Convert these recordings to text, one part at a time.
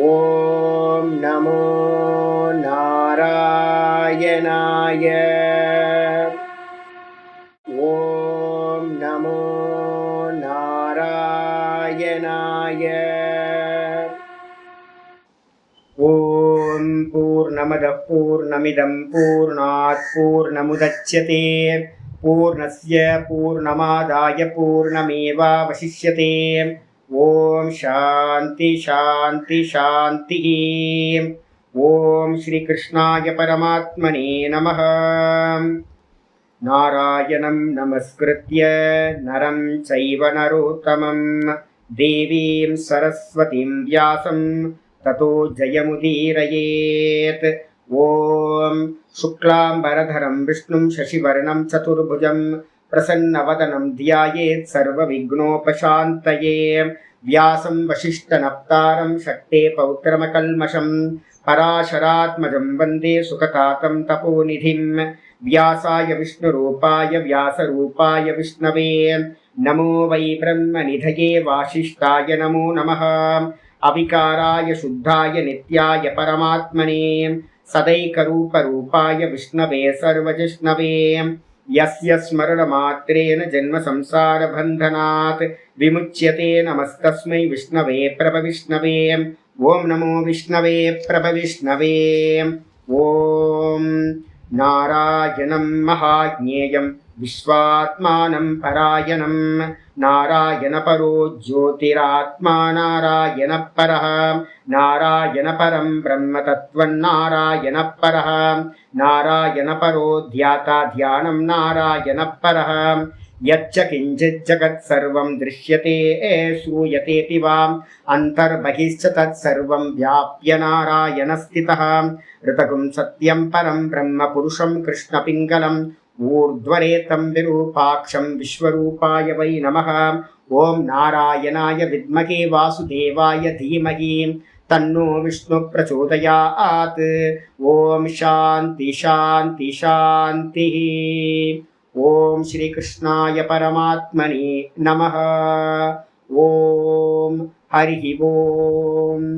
ஓம் நமோ நாராயணாய. ஓம் நமோ நாராயணாய. ஓம் பூர்ணமதః பூர்ணமிதம் பூர்ணாத் பூர்ணமுதச்யதே பூர்ணஸ்ய பூர்ணமாதாய பூர்ணமேவாவசிஷ்யதே. ஓம் சாந்தி சாந்தி சாந்தி. ஓம் ஸ்ரீ கிருஷ்ணாய பரமாத்மனே நமः. நாராயணம் நமஸ்கிருத்ய நரம் சைவ நரோத்தமம் தேவீம் சரஸ்வதீம் வியாசம் ததோ ஜயமுதீரயேத். ஓம் சுக்லாம்பரதரம் விஷ்ணும் சசிவர்ணம் சதுர்புஜம் பிரசன்னவதனம் த்யாயேத் சர்வவிக்னோபசாந்தயே. வியாசம் வசிஷ்டநப்தாரம் சக்தே பௌத்திரமகல்மஷம் பராசராத்மஜம் வந்தே சுகதாதம் தபோநிதிம். व्यासाय विष्णुरूपाय व्यासरूपाय विष्णवे नमो वै ब्रह्मनिधये वासिष्ठाय नमो नमः. अविकाराय शुद्धाय नित्याय परमात्मने सदैकरूपरूपाय विष्णवे सर्वजिष्णवे. यस्य स्मरणमात्रेण जन्मसंसारबन्धनात् विमुच्यते नमस्तस्मै विष्णवे प्रभविष्णवे. ॐ नमो विष्णवे प्रभविष्णवे. ॐ नारायणं महाज्ञेयं विश्वात्मानं परायणं नारायणपरो ज्योतिरात्मा नारायणपरः. नारायणपरं ब्रह्मतत्त्वन्नारायणपरः. नारायणपरो ध्याता ध्यानं नारायणपरः. यच्च किञ्चित् जगत्सर्वं दृश्यते श्रूयतेऽपि वा अन्तर्बहिश्च तत्सर्वं व्याप्य नारायणस्थितः. ऋतगुं सत्यं परं ब्रह्म पुरुषं कृष्णपिङ्गलम् ऊर्ध्वरेतं विरूपाक्षं विश्वरूपाय वै नमः. ॐ नारायणाय विद्महे वासुदेवाय धीमहि तन्नो विष्णु प्रचोदयात्. ॐ शान्ति शान्ति शान्तिः. ஓம் ஸ்ரீ கிருஷ்ணாய பரமாத்மனே நமः. ஓம் ஹரி ஓம்.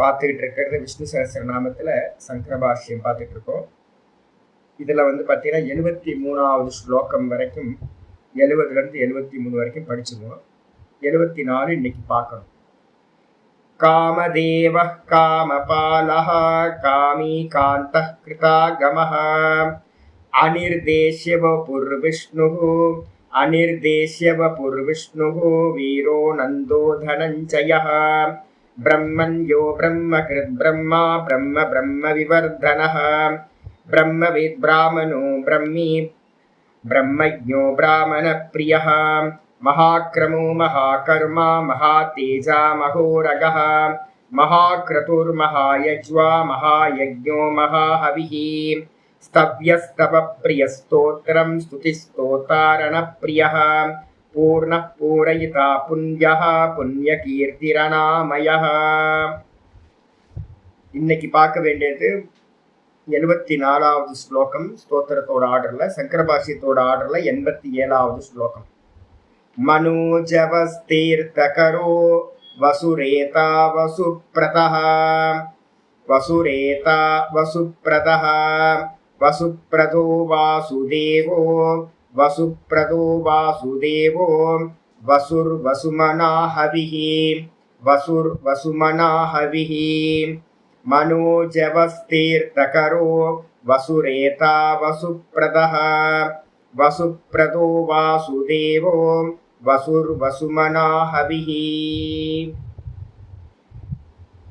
பார்த்துக்கிட்டு இருக்கிறது விஷ்ணு சஹஸ்ரநாமத்தில் சங்கர பாஷ்யம் பார்த்துட்டு இருக்கோம். இதில் பார்த்தீங்கன்னா 73வது ஸ்லோகம் வரைக்கும் 70லேருந்து 73 வரைக்கும் படிச்சுருவோம். 74 இன்னைக்கு பார்க்கணும். कामदेवः कामपालः कामी कान्तः कृतागमः अनिर्देश्य वपुर्विष्णुः अनिर्देश्य वपुर्विष्णुः वीरो नन्दो धनञ्जयः ब्रह्मण्यो ब्रह्मकृद्ब्रह्मा ब्रह्म ब्रह्मविवर्धनः ब्रह्मविद् ब्राह्मणो ब्रह्मी ब्रह्मज्ञो ब्राह्मणप्रियः महाक्रमो महाकर्मा महातेजा महोरगः महाक्रतुर्महायज्वा महायज्ञो महाहविः स्तव्यस्तवप्रियस्तोत्रं स्तुतिस्तोतारणप्रियः पूर्णः पूरयिता पुण्यः पुण्यकीर्तिरनामयः. இன்னைக்கு பார்க்க வேண்டியது 74வது ஸ்லோகம். ஸ்தோத்திரத்தோட ஆர்டரில், சங்கர பாஷ்யத்தோட ஆர்டரில் 87வது ஸ்லோகம். मनोजवस्तीर्थकरो वसुरेता वसुप्रतः वसुरेता वसुप्रतः वसुप्रदो वासुदेवो वसुप्रदो वासुदेवो वसुर्वसुमना हविः वसुर्वसुमना हविः. मनोजवस्तीर्थकरो वसुरेता वसुप्रतः वसुप्रदो वासुदेवो வசுர்வசுமனா ஹவிஹி.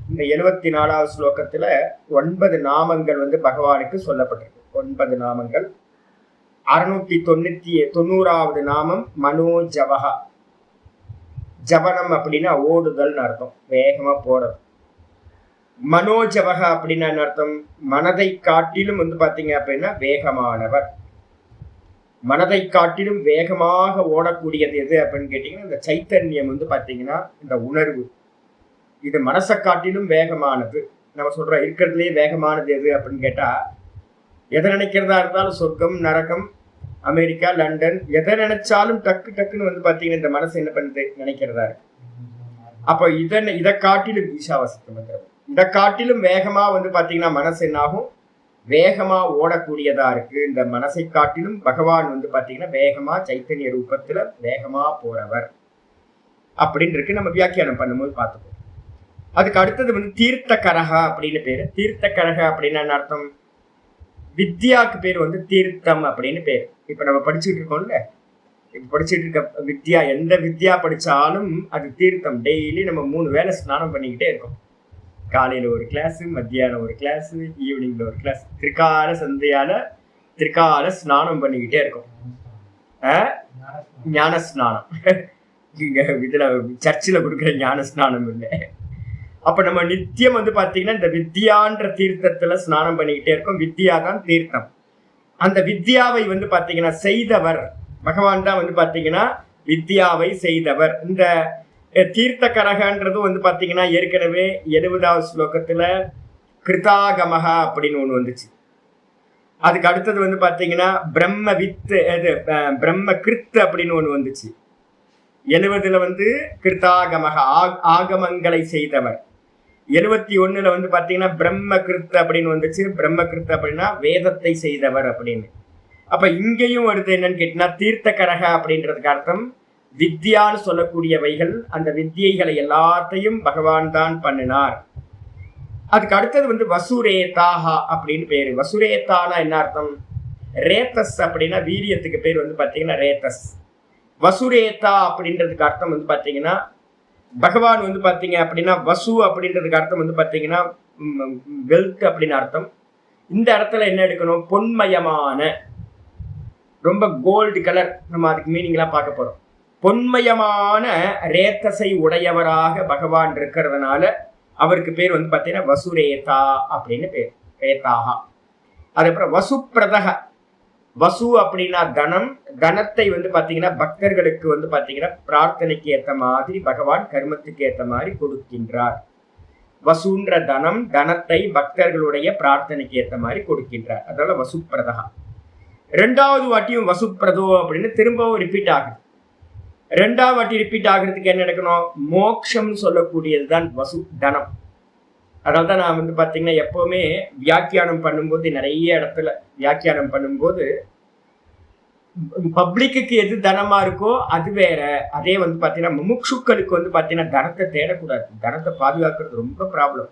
இந்த 74வது ஸ்லோகத்துல 9 நாமங்கள் பகவானுக்கு சொல்லப்பட்டிருக்கு. 9 நாமங்கள். 690வது நாமம் மனோஜவஹா. ஜவனம் அப்படின்னா ஓடுதல்னு அர்த்தம், வேகமா போறது. மனோஜவஹா அப்படின்னா என்ன அர்த்தம்? மனதை காட்டிலும் பாத்தீங்க அப்படின்னா வேகமானவர். மனதை காட்டிலும் வேகமாக ஓடக்கூடியது எது அப்படின்னு கேட்டீங்கன்னா இந்த சைத்தன்யம் பார்த்தீங்கன்னா இந்த உணர்வு. இது மனசை காட்டிலும் வேகமானது. நம்ம சொல்ற இருக்கிறதுலே வேகமானது எது அப்படின்னு கேட்டா, எதை நினைக்கிறதா இருந்தாலும் சொர்க்கம் நரகம் அமெரிக்கா, லண்டன், எதை நினைச்சாலும் டக்கு டக்குன்னு வந்து பாத்தீங்கன்னா இந்த மனசு என்ன பண்ணுது நினைக்கிறதா இருக்கு. அப்போ இதை காட்டிலும் ஈஷாவாசிய மந்திரம் இதை காட்டிலும் வேகமா வந்து பாத்தீங்கன்னா மனசு என்னாகும், வேகமா ஓடக்கூடியதா இருக்கு. இந்த மனசை காட்டிலும் பகவான் வந்து பாத்தீங்கன்னா வேகமா சைத்தன்ய ரூபத்துல வேகமா போறவர் அப்படின்னு இருக்கு. நம்ம வியாக்கியானம் பண்ணும்போது பார்த்துப்போம். அதுக்கு அடுத்தது வந்து தீர்த்த கரகா அப்படின்னு பேரு. தீர்த்த கரகா அப்படின்னா என்ன அர்த்தம்? வித்யாவுக்கு பேர் வந்து தீர்த்தம் அப்படின்னு பேர். இப்ப நம்ம படிச்சுட்டு இருக்கோம்ல, இப்ப படிச்சுட்டு இருக்க வித்யா, எந்த வித்யா படிச்சாலும் அது தீர்த்தம். டெய்லி நம்ம 3 வேளை ஸ்நானம் பண்ணிக்கிட்டே இருக்கோம். காலையில ஒரு கிளாஸ், மத்தியானம் ஒரு கிளாஸ், ஈவினிங்ல ஒரு கிளாஸ், திரிகால சந்தையால திரிகால ஸ்நானம் பண்ணிக்கிட்டே இருக்கும். ஞான ஸ்நானம் இதுல சர்ச்சில் கொடுக்குற ஞான ஸ்நானம் இல்லை. அப்ப நம்ம நித்தியம் வந்து பாத்தீங்கன்னா இந்த வித்யான்ற தீர்த்தத்துல ஸ்நானம் பண்ணிக்கிட்டே இருக்கோம். வித்யா தான் தீர்த்தம். அந்த வித்யாவை வந்து பாத்தீங்கன்னா செய்தவர் பகவான் தான் வந்து பாத்தீங்கன்னா வித்யாவை செய்தவர். இந்த தீர்த்த கரகன்றது வந்து பாத்தீங்கன்னா ஏற்கனவே 70வது ஸ்லோகத்துல கிருதாகமகா அப்படின்னு ஒண்ணு வந்துச்சு. அதுக்கு அடுத்தது வந்து பாத்தீங்கன்னா பிரம்ம வித்து, பிரம்ம கிருத்து அப்படின்னு ஒண்ணு வந்துச்சு. 70ல வந்து கிருதாகமகா ஆகமங்களை செய்தவர். 71ல வந்து பாத்தீங்கன்னா பிரம்ம கிருத்து அப்படின்னு வந்துச்சு. பிரம்ம கிருத்து அப்படின்னா வேதத்தை செய்தவர் அப்படின்னு. அப்ப இங்கேயும் வருது என்னன்னு கேட்டீங்கன்னா தீர்த்த கரக அப்படின்றதுக்கு அர்த்தம் வித்யான்னு சொல்லக்கூடியவைகள். அந்த வித்தியைகளை எல்லாத்தையும் பகவான் தான் பண்ணினார். அதுக்கு அடுத்தது வந்து வசுரேதாஹா அப்படின்னு பேரு. வசுரேதானா என்ன அர்த்தம்? ரேத்தஸ் அப்படின்னா வீரியத்துக்கு பேர் வந்து பாத்தீங்கன்னா ரேத்தஸ். வசுரேதா அப்படின்றதுக்கு அர்த்தம் வந்து பாத்தீங்கன்னா பகவான் வந்து பாத்தீங்க அப்படின்னா வசு அப்படின்றதுக்கு அர்த்தம் வந்து பாத்தீங்கன்னா வெல்த் அப்படின்னு அர்த்தம். இந்த இடத்துல என்ன எடுக்கணும்? பொன்மயமான, ரொம்ப கோல்டு கலர். நம்ம அதுக்கு மீனிங்லாம் பார்க்க போறோம். பொன்மயமான ரேத்தஸை உடையவராக பகவான் இருக்கிறதுனால அவருக்கு பேர் வந்து பாத்தீங்கன்னா வசுரேதா அப்படின்னு பேர். ரேதாகா. அதுக்கப்புறம் வசுப்பிரதக. வசு அப்படின்னா தனம். தனத்தை வந்து பாத்தீங்கன்னா பக்தர்களுக்கு வந்து பாத்தீங்கன்னா பிரார்த்தனைக்கு ஏற்ற மாதிரி பகவான் கர்மத்துக்கு ஏற்ற மாதிரி கொடுக்கின்றார். வசுன்ற தனம், தனத்தை பக்தர்களுடைய பிரார்த்தனைக்கு ஏற்ற மாதிரி கொடுக்கின்றார். அதனால வசுப்பிரதகா. 2வது வாட்டியும் வசுப்பிரதோ அப்படின்னு திரும்பவும் ரிப்பீட் ஆகுது. 2வது வாட்டி ரிப்பீட் ஆகுறதுக்கு என்ன நடக்கணும்? மோக்ஷம் சொல்லக்கூடியது தான் வசு, தனம். அதனால்தான் நான் வந்து பாத்தீங்கன்னா எப்பவுமே வியாக்கியானம் பண்ணும்போது நிறைய இடத்துல வியாக்கியானம் பண்ணும்போது பப்ளிக்கு எது தனமா இருக்கோ அது வேற. அதே வந்து பாத்தீங்கன்னா முமுட்சுக்களுக்கு வந்து பாத்தீங்கன்னா தனத்தை தேடக்கூடாது. தனத்தை பாதுகாக்கிறது ரொம்ப ப்ராப்ளம்.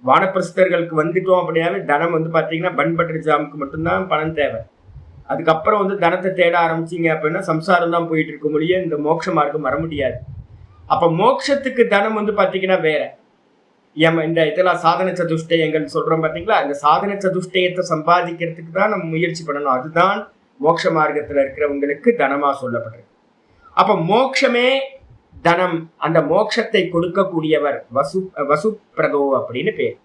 வானப்பிரஸ்தர்களுக்கு வந்துட்டோம் அப்படின்னாவே தனம் வந்து பாத்தீங்கன்னா பன் பட்டர் ஜாமுக்கு மட்டும்தான் பணம் தேவை. அதுக்கப்புறம் வந்து தனத்தை தேட ஆரம்பிச்சிங்க அப்படின்னா சம்சாரம் தான் போயிட்டு இருக்க முடியும். இந்த மோட்ச மார்க்கம் வர முடியாது. அப்ப மோட்சத்துக்கு தனம் வந்து பாத்தீங்கன்னா வேற. இந்த இதெல்லாம் சாதன சதுஷ்டயங்கள் சொல்றோம் பாத்தீங்களா? இந்த சாதன சதுஷ்டயத்தை சம்பாதிக்கிறதுக்கு தான் நம்ம முயற்சி பண்ணணும். அதுதான் மோட்ச மார்க்கத்துல இருக்கிறவங்களுக்கு தனமா சொல்லப்படுறது. அப்ப மோட்சமே தனம். அந்த மோட்சத்தை கொடுக்கக்கூடியவர் வசுப்பிரதோ அப்படின்னு பேர்.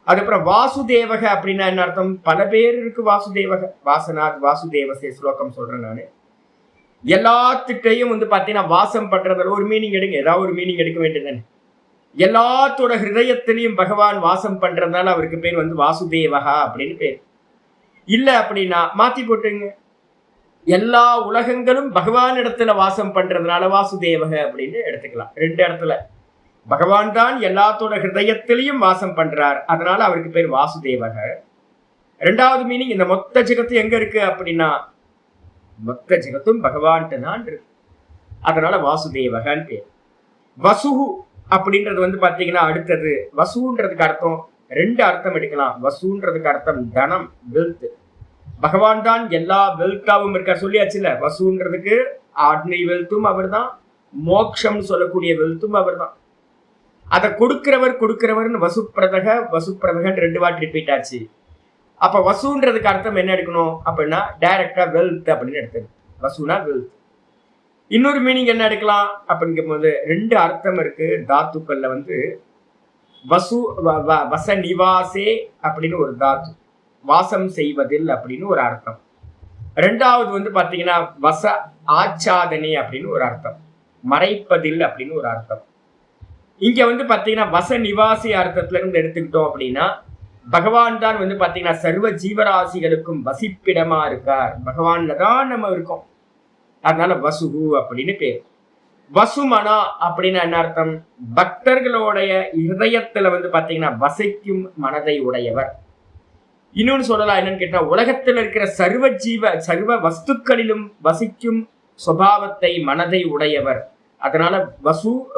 அதுக்கப்புறம் வாசுதேவக அப்படின்னா என்ன அர்த்தம்? பல பேர் இருக்கு வாசுதேவக. வாசனாத் வாசுதேவசே ஸ்லோகம் சொல்றேன் நானு. எல்லாத்துட்டையும் வந்து பாத்தீங்கன்னா வாசம் பண்றதுல ஒரு மீனிங் எடுங்க. ஏதாவது ஒரு மீனிங் எடுக்க வேண்டியதுதானே. எல்லாத்தோட ஹிருதயத்திலையும் பகவான் வாசம் பண்றதுனால அவருக்கு பேர் வந்து வாசுதேவகா அப்படின்னு பேர். இல்ல அப்படின்னா மாத்தி போட்டுங்க, எல்லா உலகங்களும் பகவான் இடத்துல வாசம் பண்றதுனால வாசுதேவக அப்படின்னு எடுத்துக்கலாம். 2 இடத்துல பகவான் தான் எல்லாத்தோட ஹிருதயத்திலையும் வாசம் பண்றார். அதனால அவருக்கு பேர் வாசுதேவக. 2வது மீனிங், இந்த மொத்த ஜெகத்து எங்க இருக்கு அப்படின்னா மொத்த ஜெகத்தும் பகவான்ட்டு தான் இருக்கு. அதனால வாசுதேவகன்னு பேர். வசுகு அப்படின்றது வந்து பாத்தீங்கன்னா அடுத்தது வசுன்றதுக்கு அர்த்தம் 2 அர்த்தம் எடுக்கலாம். வசுன்றதுக்கு அர்த்தம் தனம், வெல்த். பகவான் தான் எல்லா வெல்த்தாவும் இருக்கார் சொல்லியாச்சுல. வசுன்றதுக்கு ஆர்டினரி வெல்த்தும் அவர் தான், மோக்ஷம் சொல்லக்கூடிய வெல்த்தும் அவர் தான். அதை கொடுக்கிறவர்னு வசுப்பிரதகன்னு 2 வாட்டி ரிப்பீட் ஆச்சு. அப்ப வசுன்றதுக்கு அர்த்தம் என்ன எடுக்கணும் அப்படின்னா டைரக்டா வெல்த் அப்படின்னு எடுத்தது. வசுனா வெல்த். இன்னொரு மீனிங் என்ன எடுக்கலாம் அப்படிங்கும் போது 2 அர்த்தம் இருக்கு தாத்துக்கள்ல. வந்து வசு வச நிவாசே அப்படின்னு ஒரு தாத்து, வாசம் செய்வதில் அப்படின்னு ஒரு அர்த்தம். 2வது வந்து பாத்தீங்கன்னா வச ஆச்சாதனே அப்படின்னு ஒரு அர்த்தம், மறைப்பதில் அப்படின்னு ஒரு அர்த்தம். இங்க வந்து பாத்தீங்கன்னா வச நிவாசி அர்த்தத்துல இருந்து எடுத்துக்கிட்டோம் அப்படின்னா பகவான் தான் வந்து பாத்தீங்கன்னா சர்வ ஜீவராசிகளுக்கும் வசிப்பிடமா இருக்கார். பகவான்ல தான் நம்ம இருக்கோம். அதனால வசுகு அப்படின்னு பேர். வசுமனா அப்படின்னா என்ன அர்த்தம்? பக்தர்களுடைய இதயத்துல வந்து பாத்தீங்கன்னா வசிக்கும் மனதை உடையவர். இன்னொன்னு சொல்லலாம், என்னன்னு கேட்டா உலகத்தில் இருக்கிற சர்வ வஸ்துக்களிலும் வசிக்கும் சுபாவத்தை மனதை உடையவர். அதனால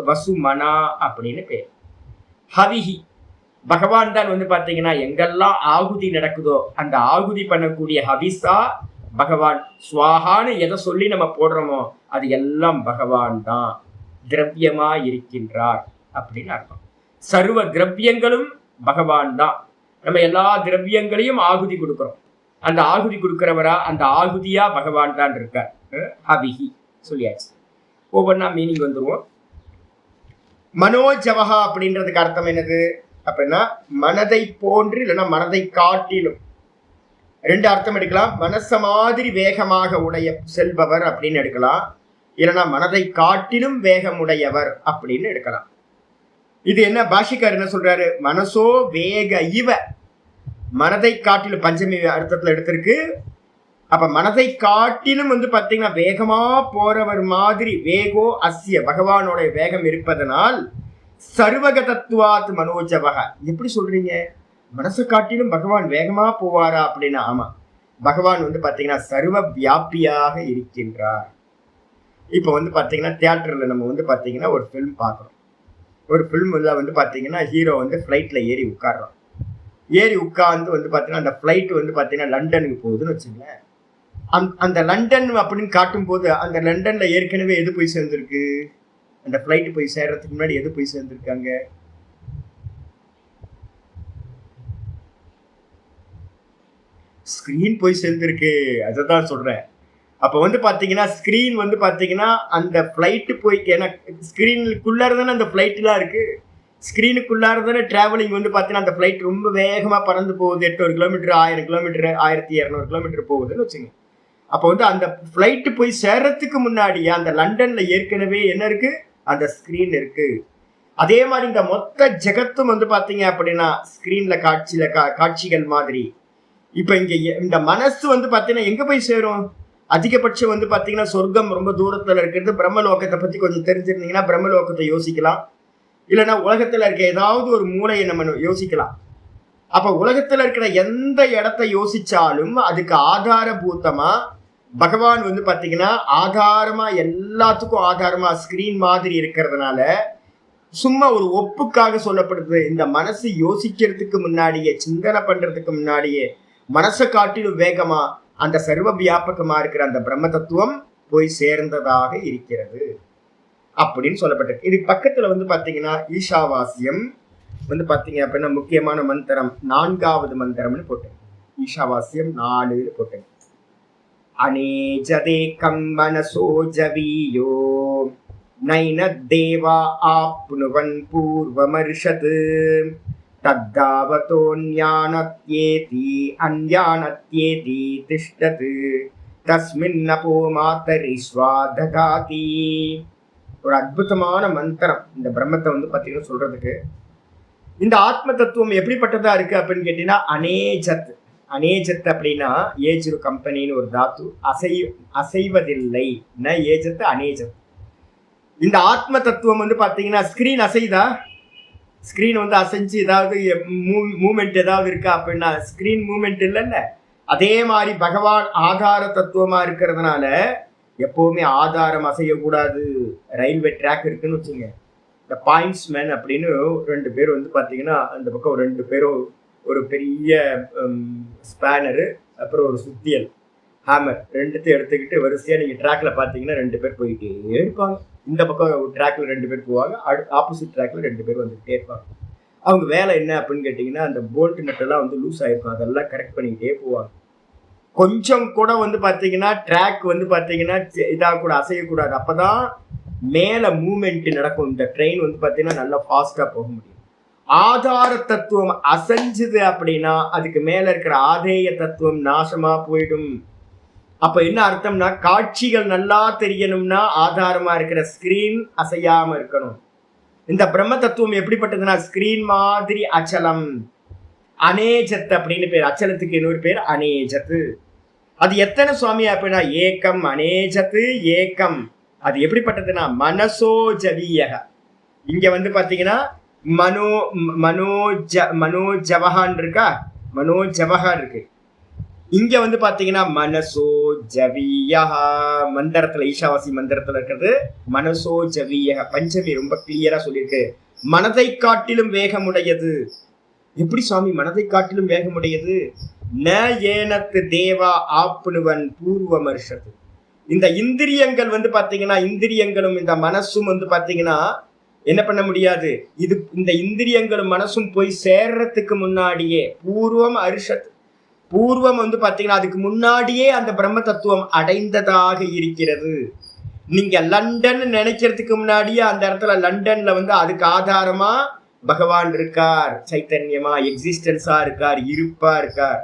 வசுமனா அப்படின்னு பேர். ஹவிஹி, பகவான் தான் வந்து பாத்தீங்கன்னா எங்கெல்லாம் ஆகுதி நடக்குதோ அந்த ஆகுதி பண்ணக்கூடிய ஹவிசா பகவான். ஸ்வாகான்னு எதை சொல்லி நம்ம போடுறோமோ அது எல்லாம் பகவான் தான் திரவியமா இருக்கின்றார் அப்படின்னு அர்த்தம். சர்வ திரவியங்களும் பகவான் தான். நம்ம எல்லா திரவியங்களையும் ஆகுதி கொடுக்கிறோம். அந்த ஆகுதி கொடுக்கிறவரா, அந்த ஆகுதியா பகவான் தான் இருக்கார். ஹவிஹி சொல்லியாச்சு. ஒவ்வொன்றா மீனிங் வந்துருவோம். மனோஜவஹா அப்படின்றதுக்கு அர்த்தம் என்னது அப்படின்னா மனதை போன்று இல்லைன்னா மனதை காட்டிலும். ரெண்டு அர்த்தம் எடுக்கலாம். மனச மாதிரி வேகமாக உடைய செல்பவர் அப்படின்னு எடுக்கலாம், இல்லைன்னா மனதை காட்டிலும் வேகமுடையவர் அப்படின்னு எடுக்கலாம். இது என்ன பாஷிக்கார் என்ன சொல்றாரு? மனசோ வேக இவ, மனதை காட்டிலும் பஞ்சமி அர்த்தத்துல எடுத்திருக்கு. அப்ப மனதை காட்டிலும் வந்து பாத்தீங்கன்னா வேகமா போறவர் மாதிரி. வேகோ அஸ்ய, பகவானோட வேகம் இருப்பதனால் சர்வக தத்துவாத் மனோஜவக. எப்படி சொல்றீங்க? மனசை காட்டிலும் பகவான் வேகமா போவாரா அப்படின்னா ஆமா, பகவான் வந்து பாத்தீங்கன்னா சர்வ வியாபியாக இருக்கின்றார். இப்ப வந்து பாத்தீங்கன்னா தியேட்டர்ல நம்ம வந்து பாத்தீங்கன்னா ஒரு ஃபிலிம் பார்க்குறோம். ஒரு ஃபிலிம்ல வந்து பாத்தீங்கன்னா ஹீரோ வந்து ஃப்ளைட்ல ஏறி உட்கார்றோம். ஏறி உட்கார்ந்து வந்து பாத்தீங்கன்னா அந்த ஃப்ளைட் வந்து பாத்தீங்கன்னா லண்டனுக்கு போகுதுன்னு வச்சுங்களேன். அந்த லண்டன் அப்படின்னு காட்டும் போது அந்த லண்டன்ல ஏற்கனவே எது போய் சேர்ந்திருக்கு? அந்த ஃப்ளைட் போய் சேர்றதுக்கு முன்னாடி எது போய் சேர்ந்திருக்காங்க? ஸ்கிரீன் போய் சேர்ந்திருக்கு. அதான் சொல்றேன். அப்ப வந்து பாத்தீங்கன்னா ஸ்கிரீன் வந்து பாத்தீங்கன்னா அந்த ஃபிளைட் போய், ஏன்னா ஸ்கிரீனுக்குள்ளார தானே அந்த ஃபிளைட்லாம் இருக்கு. ஸ்கிரீனுக்குள்ளார தானே டிராவலிங் வந்து பாத்தீங்கன்னா அந்த ஃபிளைட் ரொம்ப வேகமா பறந்து போகுது. 800 கிலோமீட்டர், 1000 கிலோமீட்டர், 1200 கிலோமீட்டர் போகுதுன்னு வச்சுங்க. அப்போ வந்து அந்த ஃபிளைட் போய் சேர்றதுக்கு முன்னாடி அந்த லண்டன்ல ஏற்கனவே என்ன இருக்கு? அந்த ஸ்கிரீன் இருக்கு. அதே மாதிரி இந்த மொத்த ஜெகத்தும் வந்து பாத்தீங்க அப்படின்னா ஸ்கிரீன்ல காட்சிகள் மாதிரி. இப்ப இங்க இந்த மனசு வந்து பாத்தீங்கன்னா எங்க போய் சேரும்? அதிகபட்சம் வந்து பாத்தீங்கன்னா சொர்க்கம் ரொம்ப தூரத்துல இருக்கிறது. பிரம்மலோகத்தை பத்தி கொஞ்சம் தெரிஞ்சிருந்தீங்கன்னா பிரம்மலோகத்தை யோசிக்கலாம். இல்லைன்னா உலகத்துல இருக்க ஏதாவது ஒரு மூளையை நம்ம யோசிக்கலாம். அப்ப உலகத்துல இருக்கிற எந்த இடத்த யோசிச்சாலும் அதுக்கு ஆதாரபூத்தமா பகவான் வந்து பாத்தீங்கன்னா ஆதாரமா, எல்லாத்துக்கும் ஆதாரமா ஸ்கிரீன் மாதிரி இருக்கிறதுனால சும்மா ஒரு ஒப்புக்காக சொல்லப்படுது. இந்த மனசு யோசிக்கிறதுக்கு முன்னாடியே, சிந்தனை பண்றதுக்கு முன்னாடியே மனசை காட்டிலும் வேகமா அந்த சர்வ வியாபகமா இருக்கிற அந்த பிரம்ம தத்துவம் போய் சேர்ந்ததாக இருக்கிறது அப்படின்னு சொல்லப்பட்டிருக்கு. இது பக்கத்துல வந்து பாத்தீங்கன்னா ஈஷாவாசியம் வந்து பாத்தீங்க அப்படின்னா முக்கியமான மந்திரம் 4வது மந்திரம்னு போட்டேன். ஈஷாவாசியம் 4 போட்டேன். அனேஜதே கம்மனசோ ஜவீயோ நைன தேவா ஆப்னுவன் பூர்வமர்ஷத் தத்தாவதோன்யானத்யேதி அன்யானத்யேதி திஷ்டத் தஸ்மின்னபோ மாதரிஸ்வா ததாதி. ஒரு அற்புதமான மந்திரம் இந்த பிரம்மத்தை வந்து பாத்தீங்கன்னா சொல்றதுக்கு. இந்த ஆத்ம தத்துவம் எப்படிப்பட்டதா இருக்கு அப்படின்னு கேட்டீங்கன்னா அனேஜத். அனேஜத் அப்படின்னா ஏஜ்ரு கம்பெனின்னு ஒரு தாத்து. அசைவதில்லை. ஏஜத் அனேஜத். இந்த ஆத்ம தத்துவம் வந்து பாத்தீங்கன்னா ஸ்கிரீன் அசைதா? ஸ்கிரீன் வந்து அசைஞ்சு ஏதாவது மூமெண்ட் ஏதாவது இருக்கா அப்படின்னா ஸ்கிரீன் மூமெண்ட் இல்லைல்ல. அதே மாதிரி பகவான் ஆதார தத்துவமா இருக்கிறதுனால எப்பவுமே ஆதாரம் அசையக்கூடாது. ரயில்வே ட்ராக் இருக்குன்னு வச்சுங்க. இந்த பாயிண்ட்ஸ் மேன் அப்படின்னு 2 பேர் வந்து பாத்தீங்கன்னா அந்த பக்கம் 2 பேரும் ஒரு பெரிய ஸ்பேனரு, அப்புறம் ஒரு சுத்தியல் ஹேமர், 2த்தையும் எடுத்துக்கிட்டு வரிசையா நீங்க ட்ராக்ல பாத்தீங்கன்னா 2 பேர் போயிட்டே இருப்பாங்க. இந்த பக்கம் ட்ராக்ல 2 பேர் போவாங்க, ஆப்போசிட் ட்ராக்ல 2 பேர் வந்துகிட்டே இருப்பாங்க. அவங்க வேலை என்ன அப்படின்னு கேட்டீங்கன்னா அந்த போல்ட் நட்டெல்லாம் வந்து லூஸ் ஆயிருக்கும், அதெல்லாம் கரெக்ட் பண்ணிக்கிட்டே போவாங்க. கொஞ்சம் கூட வந்து பாத்தீங்கன்னா ட்ராக் வந்து பாத்தீங்கன்னா இதாக கூட அசையக்கூடாது. அப்பதான் மேல மூவ்மெண்ட் நடக்கும். இந்த ட்ரெயின் வந்து பாத்தீங்கன்னா நல்லா ஃபாஸ்டா போக முடியும். ஆதார தத்துவம் அசைஞ்சுது அப்படின்னா அதுக்கு மேல இருக்கிற ஆதேய தத்துவம் நாசமா போயிடும். அப்ப என்ன அர்த்தம்னா காட்சிகள் நல்லா தெரியணும்னா ஆதாரமா இருக்கிற ஸ்கிரீன் அசையாம இருக்கணும். இந்த பிரம்ம தத்துவம் எப்படிப்பட்டதுன்னா ஸ்கிரீன் மாதிரி அச்சலம். அநேஜத் அப்படின்னு பேர். அச்சலத்துக்கு இன்னொரு பேர் அநேஜத்து. அது எத்தனை சுவாமி அப்படின்னா ஏக்கம் அநேஜத்து ஏக்கம். அது எப்படிப்பட்டதுன்னா மனசோஜவியக. இங்க வந்து பாத்தீங்கன்னா மனோஜவகான் இருக்கா, மனோஜவகா இருக்கு. இங்க வந்து பாத்தீங்கன்னா மனசோஜவியா. மந்திரத்துல ஈஷாவாசி மந்திரத்துல இருக்கிறது மனசோஜவிய. பஞ்சமி ரொம்ப கிளியரா சொல்லியிருக்கு. மனதை காட்டிலும் வேகமுடையது. எப்படி சுவாமி மனதை காட்டிலும் வேகமுடையது? ந ஏனத்து தேவா ஆப்னுவன் பூர்வமர்ஷத்து. இந்த இந்திரியங்கள் வந்து பாத்தீங்கன்னா இந்திரியங்களும் இந்த மனசும் வந்து பாத்தீங்கன்னா என்ன பண்ண முடியாது. இது இந்த இந்திரியங்களும் மனசும் போய் சேர்றதுக்கு முன்னாடியே பூர்வம் அரிஷத், பூர்வம் வந்து பாத்தீங்கன்னா அதுக்கு முன்னாடியே அந்த பிரம்ம தத்துவம் அடைந்ததாக இருக்கிறது. நீங்க லண்டன் நினைக்கிறதுக்கு முன்னாடியே அந்த இடத்துல லண்டன்ல வந்து அதுக்கு ஆதாரமா பகவான் இருக்கார், சைத்தன்யமா எக்ஸிஸ்டன்ஸா இருக்கார், இருப்பா இருக்கார்.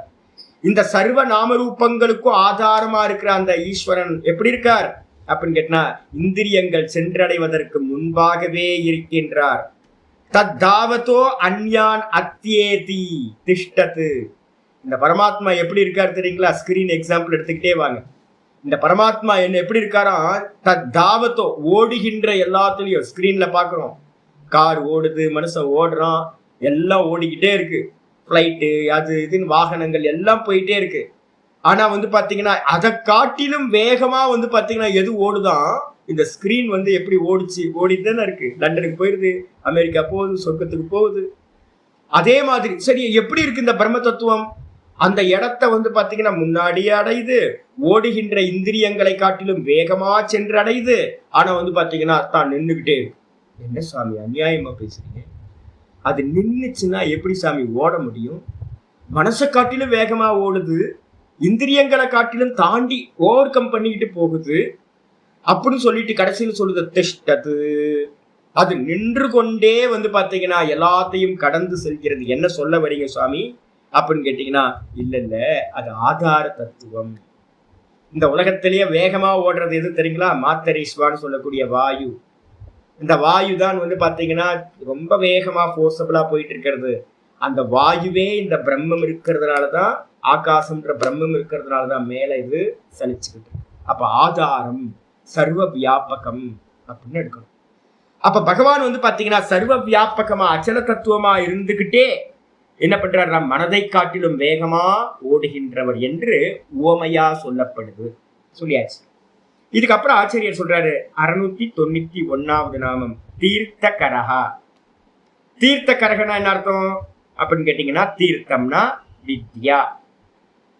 இந்த சர்வ நாமரூபங்களுக்கும் ஆதாரமா இருக்கிற அந்த ஈஸ்வரன் எப்படி இருக்கார் அப்படின்னு கேட்டா இந்திரியங்கள் சென்றடைவதற்கு முன்பாகவே இருக்கின்றார். தத்தாவத்தோ அந்யான் அத்தியேதி திஷ்டத்து. இந்த பரமாத்மா எப்படி இருக்காரு தெரியுங்களா? ஸ்கிரீன் எக்ஸாம்பிள் எடுத்துக்கிட்டே வாங்க. இந்த பரமாத்மா என்ன எப்படி இருக்காரா? தத்தாவத்தோ ஓடுகின்ற எல்லாத்துலயும் ஸ்கிரீன்ல பாக்குறோம். கார் ஓடுது, மனுஷன் ஓடுறான், எல்லாம் ஓடிக்கிட்டே இருக்கு. ஃப்ளைட்டு அது இதுன்னு வாகனங்கள் எல்லாம் போயிட்டே இருக்கு. ஆனா வந்து பாத்தீங்கன்னா அதை காட்டிலும் வேகமா வந்து பாத்தீங்கன்னா எது ஓடுதான்? இந்த ஸ்கிரீன் வந்து எப்படி ஓடிட்டு தானே இருக்கு. லண்டனுக்கு போயிருது, அமெரிக்கா போகுது, சொர்க்கத்துக்கு போகுது. அதே மாதிரி சரி எப்படி இருக்கு இந்த பிரம்ம தத்துவம்? அந்த இடத்த வந்து பாத்தீங்கன்னா முன்னாடியே அடையுது, ஓடுகின்ற இந்திரியங்களை காட்டிலும் வேகமா சென்று அடையுது. ஆனா வந்து பாத்தீங்கன்னா தான் நின்றுகிட்டே இருக்கு. என்ன சாமி அநியாயமா பேசுறீங்க? அது நின்றுச்சுன்னா எப்படி சாமி ஓட முடியும்? மனசை காட்டிலும் வேகமா ஓடுது, இந்திரியங்களை காட்டிலும் தாண்டி ஓவர் கம் பண்ணிக்கிட்டு போகுது அப்படின்னு சொல்லிட்டு கடைசியில் சொல்லுது திஷ்டது. அது நின்று கொண்டே வந்து பாத்தீங்கன்னா எல்லாத்தையும் கடந்து செல்கிறது. என்ன சொல்ல வரீங்க சுவாமி அப்படின்னு கேட்டீங்கன்னா இல்ல அது ஆதார தத்துவம். இந்த உலகத்திலேயே வேகமா ஓடுறது எது தெரியுங்களா? மாத்தரீஸ்வான்னு சொல்லக்கூடிய வாயு. இந்த வாயு தான் வந்து பாத்தீங்கன்னா ரொம்ப வேகமா போர்சபிளா போயிட்டு இருக்கிறது. அந்த வாயுவே இந்த பிரம்மம் இருக்கிறதுனாலதான், ஆகாசம்ன்ற பிரம்மம் இருக்கிறதுனாலதான் மேல இது சலிச்சுக்கிட்டு. அப்ப ஆதாரம் சர்வ வியாபகம் அப்படின்னு எடுக்கணும். அப்ப பகவான் வந்து பாத்தீங்கன்னா சர்வ வியாபகமா அச்சல தத்துவமா இருந்துகிட்டே என்ன பண்றாரு? மனதை காட்டிலும் வேகமா ஓடுகின்றவர் என்று உவமையா சொல்லப்படுது. சொல்லியாச்சு. இதுக்கப்புறம் ஆச்சரியர் சொல்றாரு 691வது நாமம் தீர்த்த கரகா. தீர்த்த கரகனா என்ன அர்த்தம் அப்படின்னு கேட்டீங்கன்னா தீர்த்தம்னா வித்யா,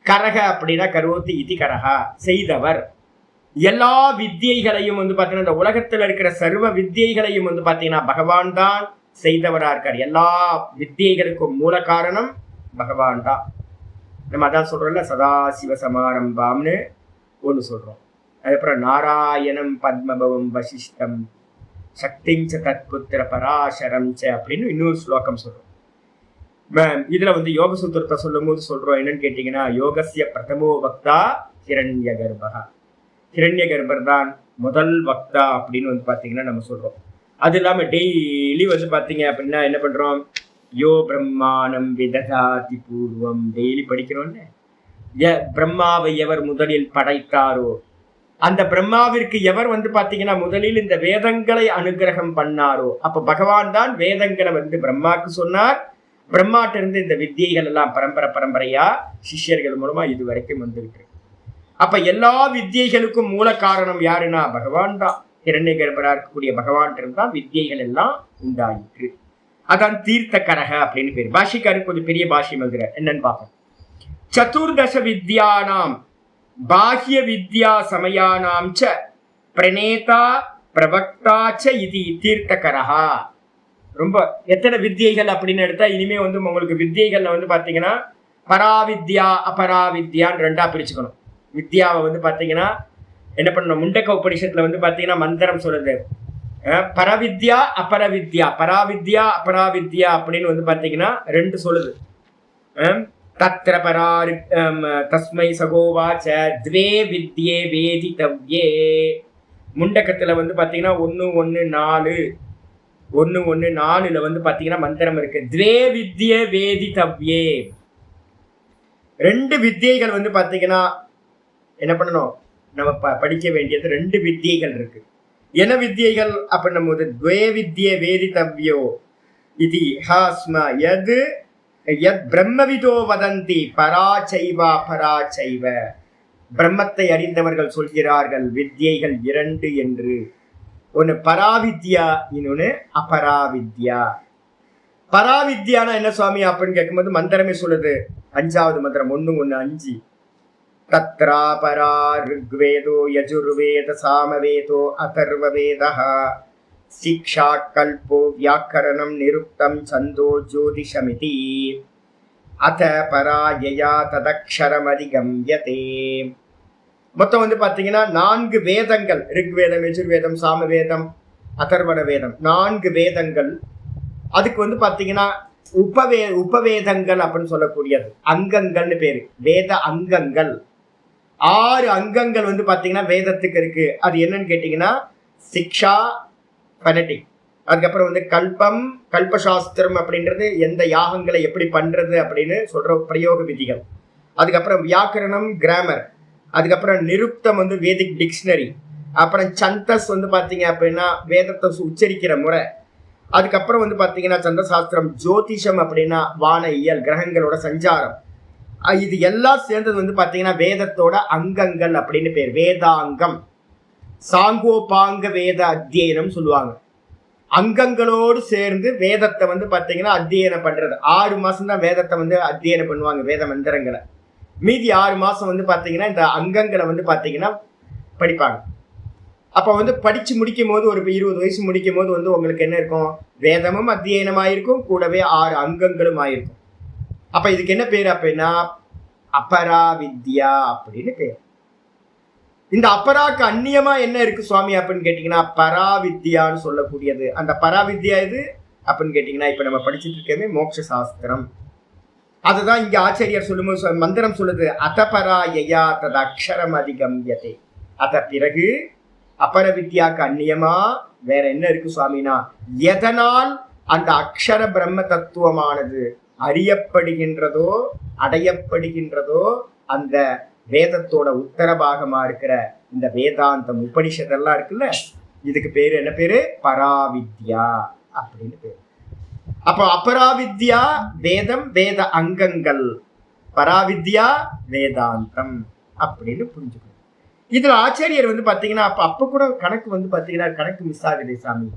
கரக அப்படின்னா கரோதி இதி கரகா செய்தவர். எல்லா வித்தியைகளையும் வந்து பாத்தீங்கன்னா இந்த உலகத்துல இருக்கிற சர்வ வித்தியைகளையும் வந்து பாத்தீங்கன்னா பகவான் தான் செய்தவரா இருக்கார். எல்லா வித்தியைகளுக்கும் மூல காரணம் பகவான் தான். நம்ம அதான் சொல்றோம்ல சதா சிவ சமாரம்பாம்னு ஒண்ணு சொல்றோம். அதுக்கப்புறம் நாராயணம் பத்மபவம் வசிஷ்டம் சக்திஞ்ச தத்புத்திர பராசரம் ச அப்படின்னு இன்னொரு ஸ்லோகம் சொல்றோம். இதுல வந்து யோக சூத்திரத்தை சொல்லும் போது சொல்றோம் என்னன்னு கேட்டீங்கன்னா யோகசிய பிரதமோ வக்தா ஹிரண்ய கர்ப்பா. ஹிரண்ய கர்ப்பர் தான் முதல் வக்தா அப்படின்னு வந்து பாத்தீங்கன்னா நம்ம சொல்றோம். அது இல்லாம டெய்லி வந்து பாத்தீங்க அப்படின்னா என்ன பண்றோம்? யோ பிரம்மானம் விததாதி பூர்வம் டெய்லி படிக்கிறோம்ல. பிரம்மாவை எவர் முதலில் படைத்தாரோ அந்த பிரம்மாவிற்கு எவர் வந்து பாத்தீங்கன்னா முதலில் இந்த வேதங்களை அனுகிரகம் பண்ணாரோ அப்ப பகவான் தான் வேதங்களை வந்து பிரம்மாக்கு சொன்னார். பிரம்மாட்ட இருந்து இந்த வித்தியைகள் எல்லாம் பரம்பரையா சிஷ்யர்கள் மூலமா இது வரைக்கும் வந்துருக்கு. அப்ப எல்லா வித்தியைகளுக்கும் மூல காரணம் யாருன்னா பகவான் தான். இரண்டை கர்ப்பரா இருக்கக்கூடிய பகவான் இருந்தா வித்தியைகள் எல்லாம் உண்டாயிற்று. அதான் தீர்த்த கரக அப்படின்னு பேரு. பாஷிக்காருக்கு கொஞ்சம் பெரிய பாஷி வந்துற என்னன்னு பார்ப்போம். சதுர்தச வித்யானாம் பாஹ்ய வித்யா சமயானாம் ச பிரணேதா பிரவக்தா ச இது தீர்த்தகரஹா. ரொம்ப எத்தனை வித்தியைகள் அப்படின்னு எடுத்தா இனிமே வந்து உங்களுக்கு வித்தியைகள்ல வந்து பாத்தீங்கன்னா பராவித்யா அபராவித்யான்னு ரெண்டா பிரிச்சுக்கணும். வித்யாவை வந்து பாத்தீங்கன்னா என்ன பண்ணணும்? முண்டக்க உபனிஷத்துல வந்து பாத்தீங்கன்னா மந்திரம் சொல்லுது பரவித்யா அபரவித்யா, பராவித்யா அபராவித்யா அப்படின்னு வந்து பாத்தீங்கன்னா ரெண்டு சொல்லுது. தத்ர பராரி தஸ்மை சகோவாச்ச த்வே வித்யே வேதிதவ்யே. முண்டக்கத்துல வந்து பாத்தீங்கன்னா 1 1 4 1:1:4 வந்து பாத்தீங்கன்னா மந்திரம் இருக்கு. த்வே வித்யே வேதிதவ்யே. 2 வித்தியைகள் வந்து பாத்தீங்கன்னா என்ன பண்ணணும், நம்ம படிக்க வேண்டியது 2 வித்தியைகள் இருக்கு. என்ன வித்தியைகள் அப்படின்னும் போது த்வே வித்யே வேதிதவ்யோ இது ஹாஸ்ம யத் யத் பிரம்மவிதோ வதந்தி பராச்சைவா பராச்சைவ. பிரம்மத்தை அறிந்தவர்கள் சொல்கிறார்கள் வித்யைகள் 2 என்று. ஒன்னு பராவித்யா, இன்னொன்னு அபராவித்யா. பராவித்யானா என்ன சுவாமி அப்படின்னு கேட்கும்போது மந்திரமே சொல்லுது. 5வது மந்திரம் 1:1:5. தத்ரா பரா ருக்வேதோ யஜுர்வேத சாமவேதோ அதர்வவேதः சிக்ஷா கல்போ வியாக்கரணம் நிருக்தம் சந்தோ ஜோதிஷமிதி அத பராயயா ததக்ஷரமதிகம்யதே. மொத்தம் வந்து பாத்தீங்கன்னா 4 வேதங்கள், ரிக்வேதம், யஜுர்வேதம், சாமவேதம், அதர்வண வேதம், 4 வேதங்கள். அதுக்கு வந்து பாத்தீங்கன்னா உபவேதங்கள் அப்படின்னு சொல்லக்கூடியது, அங்கங்கள்னு பேரு, வேத அங்கங்கள். 6 அங்கங்கள் வந்து பாத்தீங்கன்னா வேதத்துக்கு இருக்கு. அது என்னன்னு கேட்டீங்கன்னா சிக்ஷா, ஃபனட்டிக். அதுக்கப்புறம் வந்து கல்பம், கல்பசாஸ்திரம் அப்படின்றது எந்த யாகங்களை எப்படி பண்றது அப்படின்னு சொல்ற பிரயோக விதிகள். அதுக்கப்புறம் வியாக்கரணம், கிராமர். அதுக்கப்புறம் நிருப்தம் வந்து வேதிக் டிக்ஷனரி. அப்புறம் சந்தஸ் வந்து பாத்தீங்க அப்படின்னா வேதத்தை உச்சரிக்கிற முறை. அதுக்கப்புறம் வந்து பாத்தீங்கன்னா சந்திரசாஸ்திரம், ஜோதிஷம் அப்படின்னா வான இயல், கிரகங்களோட சஞ்சாரம். இது எல்லாம் சேர்ந்தது வந்து பாத்தீங்கன்னா வேதத்தோட அங்கங்கள் அப்படின்னு பேர், வேதாங்கம். சாங்கோபாங்க வேத அத்தியனம் சொல்லுவாங்க. அங்கங்களோடு சேர்ந்து வேதத்தை வந்து பாத்தீங்கன்னா அத்தியனம் பண்றது. 6 மாசம் தான் வேதத்தை வந்து அத்தியனம் பண்ணுவாங்க, வேத மந்திரங்களை. மீதி 6 மாசம் வந்து பாத்தீங்கன்னா இந்த அங்கங்களை வந்து பாத்தீங்கன்னா படிப்பாங்க. அப்ப வந்து படிச்சு முடிக்கும் போது ஒரு 20 வயசு முடிக்கும் போது வந்து உங்களுக்கு என்ன இருக்கும், வேதமும் அத்தியனம் ஆயிருக்கும், கூடவே 6 அங்கங்களும் ஆயிருக்கும். அப்ப இதுக்கு என்ன பேரு அப்படின்னா அபராவித்யா அப்படின்னு பேர். இந்த அபராக்கு அந்நியமா என்ன இருக்கு சுவாமி அப்படின்னு கேட்டீங்கன்னா பராவித்யான்னு சொல்லக்கூடியது. அந்த பராவித்யா இது அப்படின்னு கேட்டீங்கன்னா இப்ப நம்ம படிச்சுட்டு இருக்கவே மோட்ச சாஸ்திரம். அதுதான் இங்க ஆச்சாரியர் சொல்லும்போது மந்திரம் சொல்லுது, அதபராயயா தது அக்ஷரம் அதிகம்யதே. அத பிறகு அபரவித்யாக்கு அந்நியமா வேற என்ன இருக்கு சுவாமினா, எதனால் அந்த அக்ஷர பிரம்ம தத்துவமானது அறியப்படுகின்றதோ அடையப்படுகின்றதோ அந்த வேதத்தோட உத்தரபாகமா இருக்கிற இந்த வேதாந்தம், உபனிஷதெல்லாம் இருக்குல்ல, இதுக்கு பேரு என்ன பேரு, பராவித்யா அப்படின்னு பேரு. அப்போ அபராவித்யா வேதம், வேத அங்கங்கள், பராவித்யா வேதாந்தம் அப்படின்னு புரிஞ்சுக்கணும். இதுல ஆச்சாரியர் வந்து பாத்தீங்கன்னா அப்ப கூட கணக்கு வந்து பாத்தீங்கன்னா கணக்கு மிஸ் ஆகுது சாமி.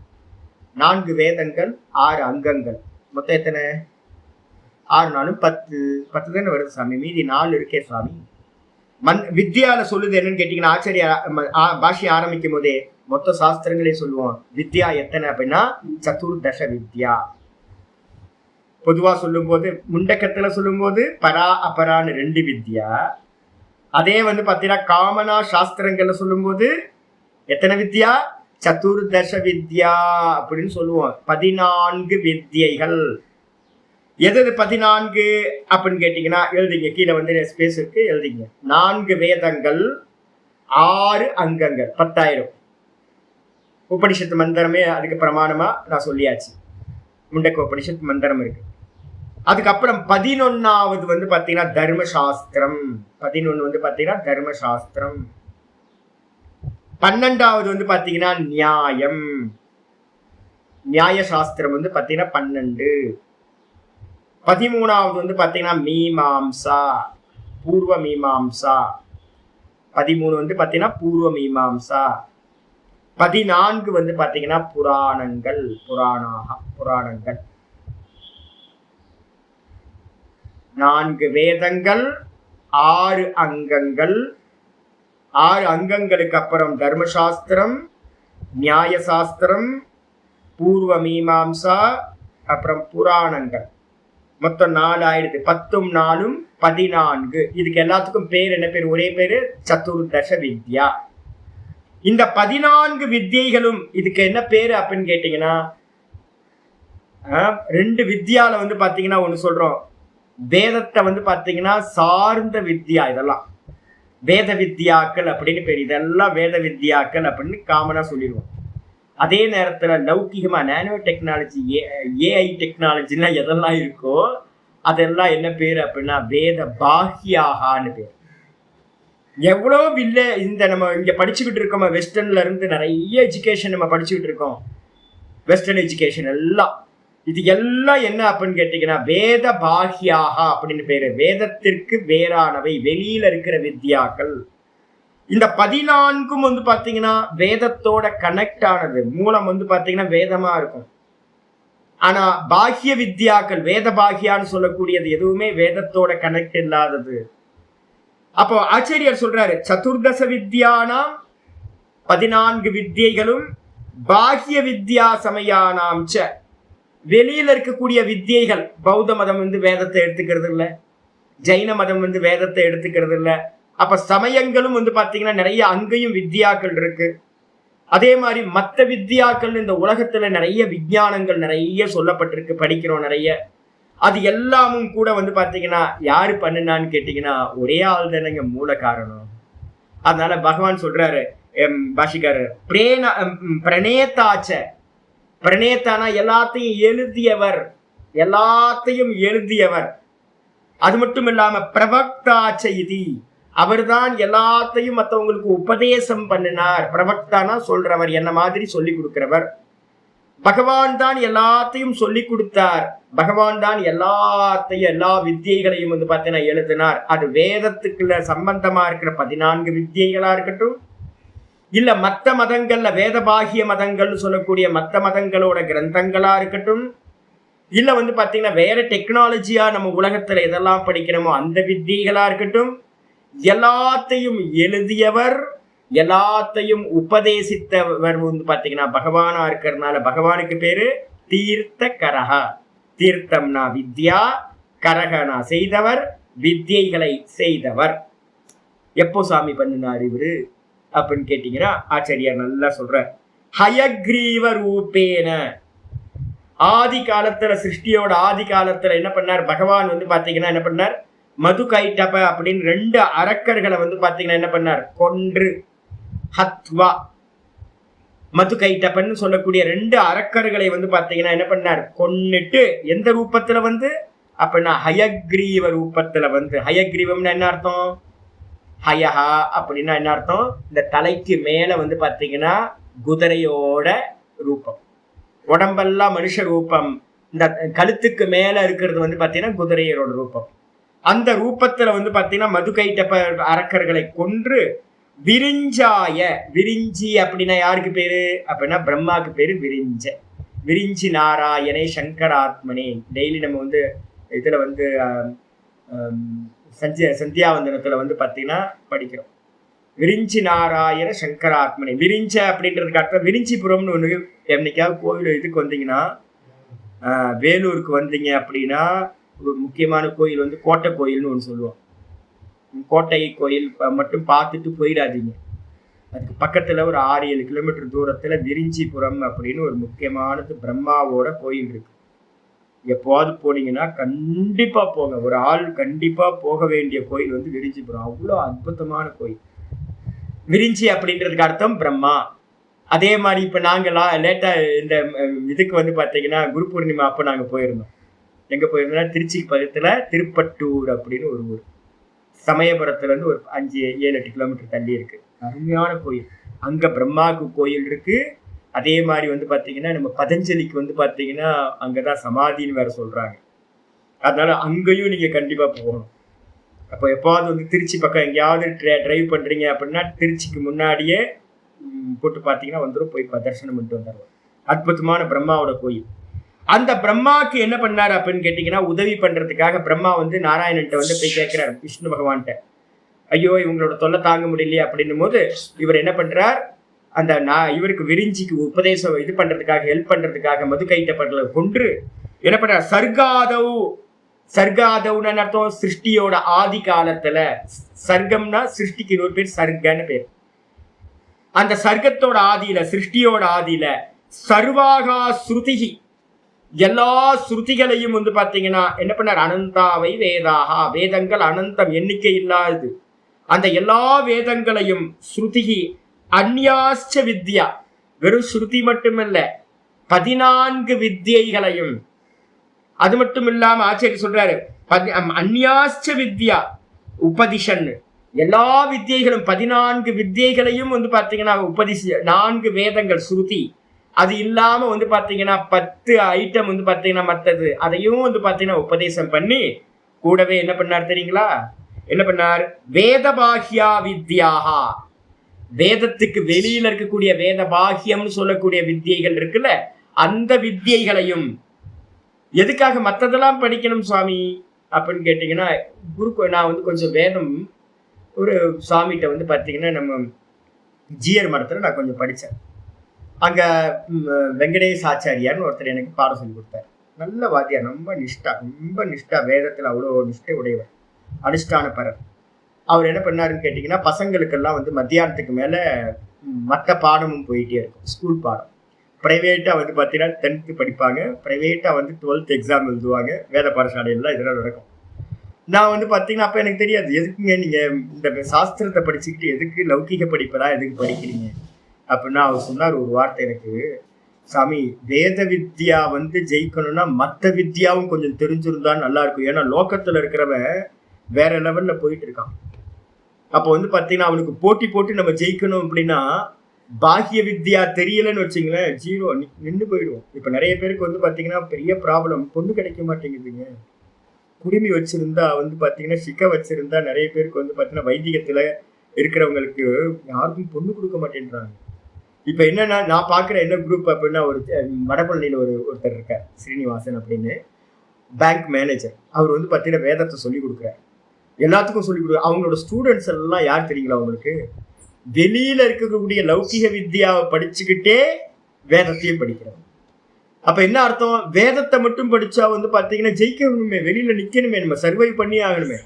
4 வேதங்கள், 6 அங்கங்கள், மொத்தம் எத்தனை, 6 நாளும் 10 தானே வருது சாமி. மீதி 4 இருக்கே சுவாமி. வித்யால சொல்லுது என்னன்னு கேட்டீங்கன்னா, ஆச்சாரிய பாஷ்யம் ஆரம்பிக்கும் போதே மொத்த சாஸ்திரங்களே சொல்லுவோம் வித்யா எத்தனை அப்படின்னா சதுர்தச வித்யா. பொதுவா சொல்லும் போது முண்டக்கத்துல சொல்லும் போது பரா அபரான்னு 2 வித்யா. அதே வந்து பாத்தீங்கன்னா காமனா சாஸ்திரங்கள்ல சொல்லும் போது எத்தனை வித்யா, சதுர்தச வித்யா அப்படின்னு சொல்லுவோம். 14 வித்யைகள். எது 14 அப்படின்னு கேட்டீங்கன்னா எழுதிங்க, கீழே வந்து ஸ்பேஸ் இருக்கு, எழுதிங்க. 4 வேதங்கள், 6 அங்கங்கள், 10,000. உபனிஷத்து மந்திரமே அதுக்கு பிரமாணமா நான் சொல்லியாச்சு. முண்டக்க உபனிஷத்து மந்திரம் இருக்கு. அதுக்கப்புறம் 11வது வந்து பாத்தீங்கன்னா தர்மசாஸ்திரம். 11 வந்து பாத்தீங்கன்னா தர்மசாஸ்திரம். 12வது வந்து பாத்தீங்கன்னா நியாயம், நியாய சாஸ்திரம் வந்து பாத்தீங்கன்னா 12. 13வது வந்து பாத்தீங்கன்னா மீமாம்சா, பூர்வ மீமாம்சா. 13 வந்து பாத்தீங்கன்னா பூர்வ மீமாம்சா. 14 வந்து பாத்தீங்கன்னா புராணங்கள், புராணங்கள். 4 வேதங்கள், 6 அங்கங்கள். 6 அங்கங்களுக்கு அப்புறம் தர்மசாஸ்திரம், நியாய சாஸ்திரம், பூர்வ மீமாம்சா, அப்புறம் புராணங்கள். மொத்தம் 4 ஆயிடுது. 10 4 14. இதுக்கு எல்லாத்துக்கும் பேர் என்ன பேர், ஒரே பேரு சதுர்தச வித்யா. இந்த 14 வித்யைகளும் இதுக்கு என்ன பேரு அப்படின்னு கேட்டீங்கன்னா 2 வித்யால வந்து பாத்தீங்கன்னா ஒண்ணு சொல்றோம், வேதத்தை வந்து பாத்தீங்கன்னா சார்ந்த வித்யா. இதெல்லாம் வேத வித்யாக்கள் அப்படின்னு பேர். இதெல்லாம் வேத வித்யாக்கள் அப்படின்னு காமனா சொல்லிடுவோம். அதே நேரத்துல லௌகிகமா நானோ டெக்னாலஜி, ஏஐ டெக்னாலஜிலாம் எதெல்லாம் இருக்கோ அதெல்லாம் என்ன பேரு அப்படின்னா வேத பாஹ்யாகான்னு பேர். எவ்வளோ இந்த நம்ம இங்க படிச்சுக்கிட்டு இருக்கோம், வெஸ்டர்ன்ல இருந்து நிறைய எஜுகேஷன் நம்ம படிச்சுக்கிட்டு இருக்கோம், வெஸ்டர்ன் எஜுகேஷன் எல்லாம். இது எல்லாம் என்ன அப்படின்னு கேட்டீங்கன்னா வேத பாஹ்யாகா அப்படின்னு பேரு. வேதத்திற்கு வேறானவை, வெளியில இருக்கிற வித்யாக்கள். இந்த 14க்கும் வந்து பாத்தீங்கன்னா வேதத்தோட கனெக்ட் ஆனது. மூலம் வந்து பாத்தீங்கன்னா வேதமா இருக்கும். ஆனா பாஹ்ய வித்யாக்கள், வேத பாஹ்யான்னு சொல்லக்கூடியது எதுவுமே வேதத்தோட கனெக்ட் இல்லாதது. அப்போ ஆச்சாரியர் சொல்றாரு, சதுர்தச வித்யானாம் 14 வித்யைகளும் பாஹ்ய வித்யா சமயானாம் ச, வெளியில இருக்கக்கூடிய வித்யைகள். பௌத்த மதம் வந்து வேதத்தை எடுத்துக்கிறது இல்லை, ஜைன மதம் வந்து வேதத்தை எடுத்துக்கிறது இல்லை. அப்ப சமயங்களும் வந்து பாத்தீங்கன்னா நிறைய அங்கேயும் வித்யாக்கள் இருக்கு. அதே மாதிரி மற்ற வித்யாக்கள் இந்த உலகத்துல நிறைய விஞ்ஞானங்கள் நிறைய சொல்லப்பட்டிருக்கு, படிக்கிறோம் நிறைய. அது எல்லாமும் கூட வந்து பாத்தீங்கன்னா யாரு பண்ணுனான்னு கேட்டீங்கன்னா ஒரே ஆள் தானங்க மூல காரணம். அதனால பகவான் சொல்றாரு பாஷிகாரர், பிரணேதாச்ச, பிரணேதானா எல்லாத்தையும் எழுதியவர், எல்லாத்தையும் எழுதியவர். அது மட்டும் இல்லாம பிரவக்தாச்ச இதி, அவர்தான் எல்லாத்தையும் மற்றவங்களுக்கு உபதேசம் பண்ணினார். பிரவக்தானா சொல்றவர், என்ன மாதிரி சொல்லி கொடுக்கிறவர். பகவான் தான் எல்லாத்தையும் சொல்லி கொடுத்தார். பகவான் தான் எல்லாத்தையும், எல்லா வித்தியைகளையும் வந்து பார்த்தீங்கன்னா எழுதினார். அது வேதத்துக்குள்ள சம்பந்தமா இருக்கிற 14 வித்தியைகளா இருக்கட்டும், இல்ல மற்ற மதங்கள்ல வேதபாகிய மதங்கள் சொல்லக்கூடிய மற்ற மதங்களோட கிரந்தங்களா இருக்கட்டும், இல்ல வந்து பாத்தீங்கன்னா வேற டெக்னாலஜியா நம்ம உலகத்துல எதெல்லாம் படிக்கிறோமோ அந்த வித்தியைகளா இருக்கட்டும், எல்லாத்தையும் எழுதியவர், எல்லாத்தையும் உபதேசித்தவர் வந்து பாத்தீங்கன்னா பகவானா இருக்கிறதுனால பகவானுக்கு பேரு தீர்த்த கரகா. தீர்த்தம்னா வித்யா, கரகனா செய்தவர், வித்யைகளை செய்தவர். எப்போ சாமி பண்ணினார் இவரு அப்படின்னு கேட்டீங்கன்னா ஆச்சாரியார் நல்லா சொல்ற, ஹயக்ரீவ ரூபேன. ஆதி காலத்துல, சிருஷ்டியோட ஆதி காலத்துல என்ன பண்ணார் பகவான் வந்து பாத்தீங்கன்னா என்ன பண்ணார், மது கைட்டப அப்படின்னு 2 அரக்கர்களை வந்து பாத்தீங்கன்னா என்ன பண்ணார், கொன்று. ஹத்வா, மது கைட்டப்பன்னு சொல்லக்கூடிய 2 அரக்கர்களை வந்து பாத்தீங்கன்னா என்ன பண்ணார், கொன்னுட்டு. எந்த ரூபத்துல வந்து அப்படின்னா ஹயக்ரீவ ரூபத்துல வந்து. ஹயக்ரீவம்னா என்ன அர்த்தம், ஹயஹா அப்படின்னா என்ன அர்த்தம், இந்த தலைக்கு மேல வந்து பாத்தீங்கன்னா குதிரையோட ரூபம். உடம்பெல்லாம் மனுஷ ரூபம், இந்த கழுத்துக்கு மேல இருக்கிறது வந்து பாத்தீங்கன்னா குதிரையோட ரூபம். அந்த ரூபத்துல வந்து பாத்தீங்கன்னா மது கைட்டப்ப அரக்கர்களை கொன்று விரிஞ்சாய. விரிஞ்சி அப்படின்னா யாருக்கு பேரு அப்படின்னா பிரம்மாவுக்கு பேரு விரிஞ்ச. விரிஞ்சி நாராயணே சங்கராத்மனே. டெய்லி நம்ம வந்து இதுல வந்து சந்தியாவந்தனத்துல வந்து பாத்தீங்கன்னா படிக்கிறோம், விரிஞ்சி நாராயண சங்கராத்மனே. விரிஞ்ச அப்படின்றதுக்கு அர்த்தம் விரிஞ்சிபுரம்னு ஒண்ணு. என்னைக்காவது கோவில் இதுக்கு வந்தீங்கன்னா, வேலூருக்கு வந்தீங்க அப்படின்னா ஒரு முக்கியமான கோயில் வந்து கோட்டை கோயில்னு ஒன்று சொல்லுவோம். கோட்டை கோயில் மட்டும் பார்த்துட்டு போயிடாதீங்க. அதுக்கு பக்கத்துல ஒரு 6-7 கிலோமீட்டர் தூரத்துல விரிஞ்சிபுரம் அப்படின்னு ஒரு முக்கியமானது பிரம்மாவோட கோயில் இருக்கு. எப்போது போனீங்கன்னா கண்டிப்பா போங்க, ஒரு ஆள் கண்டிப்பா போக வேண்டிய கோயில் வந்து விரிஞ்சிபுரம். அவ்வளோ அற்புதமான கோயில். விரிஞ்சி அப்படின்றதுக்கு அர்த்தம் பிரம்மா. அதே மாதிரி இப்ப நாங்க லேட்டா இந்த இதுக்கு வந்து பாத்தீங்கன்னா குரு பூர்ணிமா அப்ப நாங்க போயிருந்தோம். எங்க போயிருந்தோம்னா திருச்சிக்கு பக்கத்துல திருப்பட்டூர் அப்படின்னு ஒரு ஊர். சமயபுரத்துல இருந்து ஒரு 5-7-8 கிலோமீட்டர் தள்ளி இருக்கு. அருமையான கோயில். அங்க பிரம்மாவுக்கு கோயில் இருக்கு. அதே மாதிரி வந்து பாத்தீங்கன்னா நம்ம பதஞ்சலிக்கு வந்து பாத்தீங்கன்னா அங்கதான் சமாதின்னு வேற சொல்றாங்க. அதனால அங்கேயும் நீங்க கண்டிப்பா போகணும். அப்போ எப்பாவது வந்து திருச்சி பக்கம் எங்கேயாவது டிரைவ் பண்றீங்க அப்படின்னா திருச்சிக்கு முன்னாடியே போட்டு பாத்தீங்கன்னா வந்துடும், போய் தரிசனம் பண்ணிட்டு வந்துடுவோம். அற்புதமான பிரம்மாவோட கோயில். அந்த பிரம்மாவுக்கு என்ன பண்ணாரு அப்படின்னு கேட்டீங்கன்னா, உதவி பண்றதுக்காக பிரம்மா வந்து நாராயணன்ட்ட வந்து போய் கேட்கிறாரு விஷ்ணு பகவான்கிட்ட. ஐயோ இவங்களோட தொல்லை தாங்க முடியலையே அப்படின்னும் போது இவர் என்ன பண்றார், அந்த இவருக்கு விரிஞ்சிக்கு உபதேசம் இது பண்றதுக்காக, ஹெல்ப் பண்றதுக்காக மது கைட்டப்படல கொன்று என்ன பண்றார், சர்காதவ். சர்காதவ்னு அர்த்தம் சிருஷ்டியோட ஆதி காலத்துல. சர்க்கம்னா சிருஷ்டிக்கு இன்னொரு பேர் சர்க்கன்னு பேர். அந்த சர்க்கத்தோட ஆதியில, சிருஷ்டியோட ஆதியில சர்வாகா ஸ்ருதிகி, எல்லா ஸ்ருதிகளையும் வந்து பாத்தீங்கன்னா என்ன பண்ணார், அனந்தாவை வேதாகா, வேதங்கள் அனந்தம், எண்ணிக்கை இல்லாதது. அந்த எல்லா வேதங்களையும் ஸ்ருதிகி அந்யாஸ்ச வித்யா, வெறும் ஸ்ருதி மட்டுமல்ல, 14 வித்தியைகளையும். அது மட்டும் இல்லாம ஆச்சாரியர் சொல்றாரு, அந்யாச்ச வித்யா உபதிஷன், எல்லா வித்தியைகளும் 14 வித்தியைகளையும் பாத்தீங்கன்னா 4 வேதங்கள் ஸ்ருதி, அது இல்லாம பாத்தீங்கன்னா 10 ஐட்டம் பாத்தீங்கன்னா மத்தது, அதையும் பாத்தீங்கன்னா உபதேசம் பண்ணி கூடவே என்ன பண்ணார் தெரியுங்களா? என்ன பண்ணார்? வேத பாஹ்யா வித்யாஹா, வேதத்துக்கு வெளியில இருக்கக்கூடிய வேத பாஹ்யம்னு சொல்லக்கூடிய வித்தியைகள் இருக்குல்ல, அந்த வித்தியைகளையும். எதுக்காக மற்றதெல்லாம் படிக்கணும் சுவாமி அப்படின்னு கேட்டீங்கன்னா, குரு நான் கொஞ்சம் வேதம் ஒரு சுவாமிகிட்ட பாத்தீங்கன்னா நம்ம ஜிஆர் மடத்துல நான் கொஞ்சம் படித்தேன். அங்க வெங்கடேஷ் ஆச்சாரியார்னு ஒருத்தர் எனக்கு பாடம் சொல்லி கொடுத்தார். நல்ல வாத்தியார், ரொம்ப நிஷ்டா, வேதத்துல அவ்வளோ நிஷ்டை உடையவர், அனுஷ்டான பரர். அவர் என்ன பண்ணாருன்னு கேட்டிங்கன்னா, பசங்களுக்கெல்லாம் மத்தியானத்துக்கு மேலே மற்ற பாடமும் போயிட்டே இருக்கும். ஸ்கூல் பாடம் ப்ரைவேட்டாக பார்த்தீங்கன்னா 10th படிப்பாங்க, ப்ரைவேட்டாக 12th எக்ஸாம் எழுதுவாங்க. வேத பாடசாலையெல்லாம் இதெல்லாம் நடக்கும். நான் பார்த்தீங்கன்னா அப்போ எனக்கு தெரியாது, எதுக்குங்க நீங்கள் இந்த சாஸ்திரத்தை படிச்சுக்கிட்டு எதுக்கு லௌகிக படிப்பெல்லாம் எதுக்கு படிக்கிறீங்க அப்படின்னா, அவர் சொன்னார் ஒரு வார்த்தை எனக்கு, சாமி வேத வித்யா ஜெயிக்கணும்னா மற்ற வித்யாவும் கொஞ்சம் தெரிஞ்சிருந்தா நல்லா இருக்கும். ஏன்னா லோக்கத்தில் இருக்கிறவன் வேற லெவல்ல போயிட்டு இருக்கான். அப்போ பார்த்தீங்கன்னா அவனுக்கு போட்டி போட்டு நம்ம ஜெயிக்கணும் அப்படின்னா, பாக்கிய வித்யா தெரியலன்னு வச்சுங்களேன், ஜீரோ, நின்று போயிடுவோம். இப்போ நிறைய பேருக்கு பார்த்தீங்கன்னா பெரிய ப்ராப்ளம், பொண்ணு கிடைக்க மாட்டேங்குதுங்க. குடுமி வச்சிருந்தா பார்த்தீங்கன்னா சிக்க வச்சிருந்தா நிறைய பேருக்கு பார்த்தீங்கன்னா வைதிகத்தில் இருக்கிறவங்களுக்கு யாருக்கும் பொண்ணு கொடுக்க மாட்டேன்றாங்க. இப்போ என்னன்னா நான் பார்க்குற என்ன குரூப் அப்படின்னா, ஒரு வடபழனியில் ஒருத்தர் இருக்கார், ஸ்ரீனிவாசன் அப்படின்னு, பேங்க் மேனேஜர். அவர் பார்த்தீங்கன்னா வேதத்தை சொல்லி கொடுக்குறாரு, எல்லாத்துக்கும் சொல்லி கொடுக்குறாரு. அவங்களோட ஸ்டூடெண்ட்ஸ் எல்லாம் யார் தெரியுங்களா அவங்களுக்கு? வெளியில இருக்கக்கூடிய லௌகிக வித்யாவை படிச்சுக்கிட்டே வேதத்தையும் படிக்கிறாங்க. அப்ப என்ன அர்த்தம்? வேதத்தை மட்டும் படிச்சா பார்த்தீங்கன்னா ஜெயிக்கணுமே, வெளியில நிக்கணுமே, நம்ம சர்வை பண்ணி ஆகணுமே.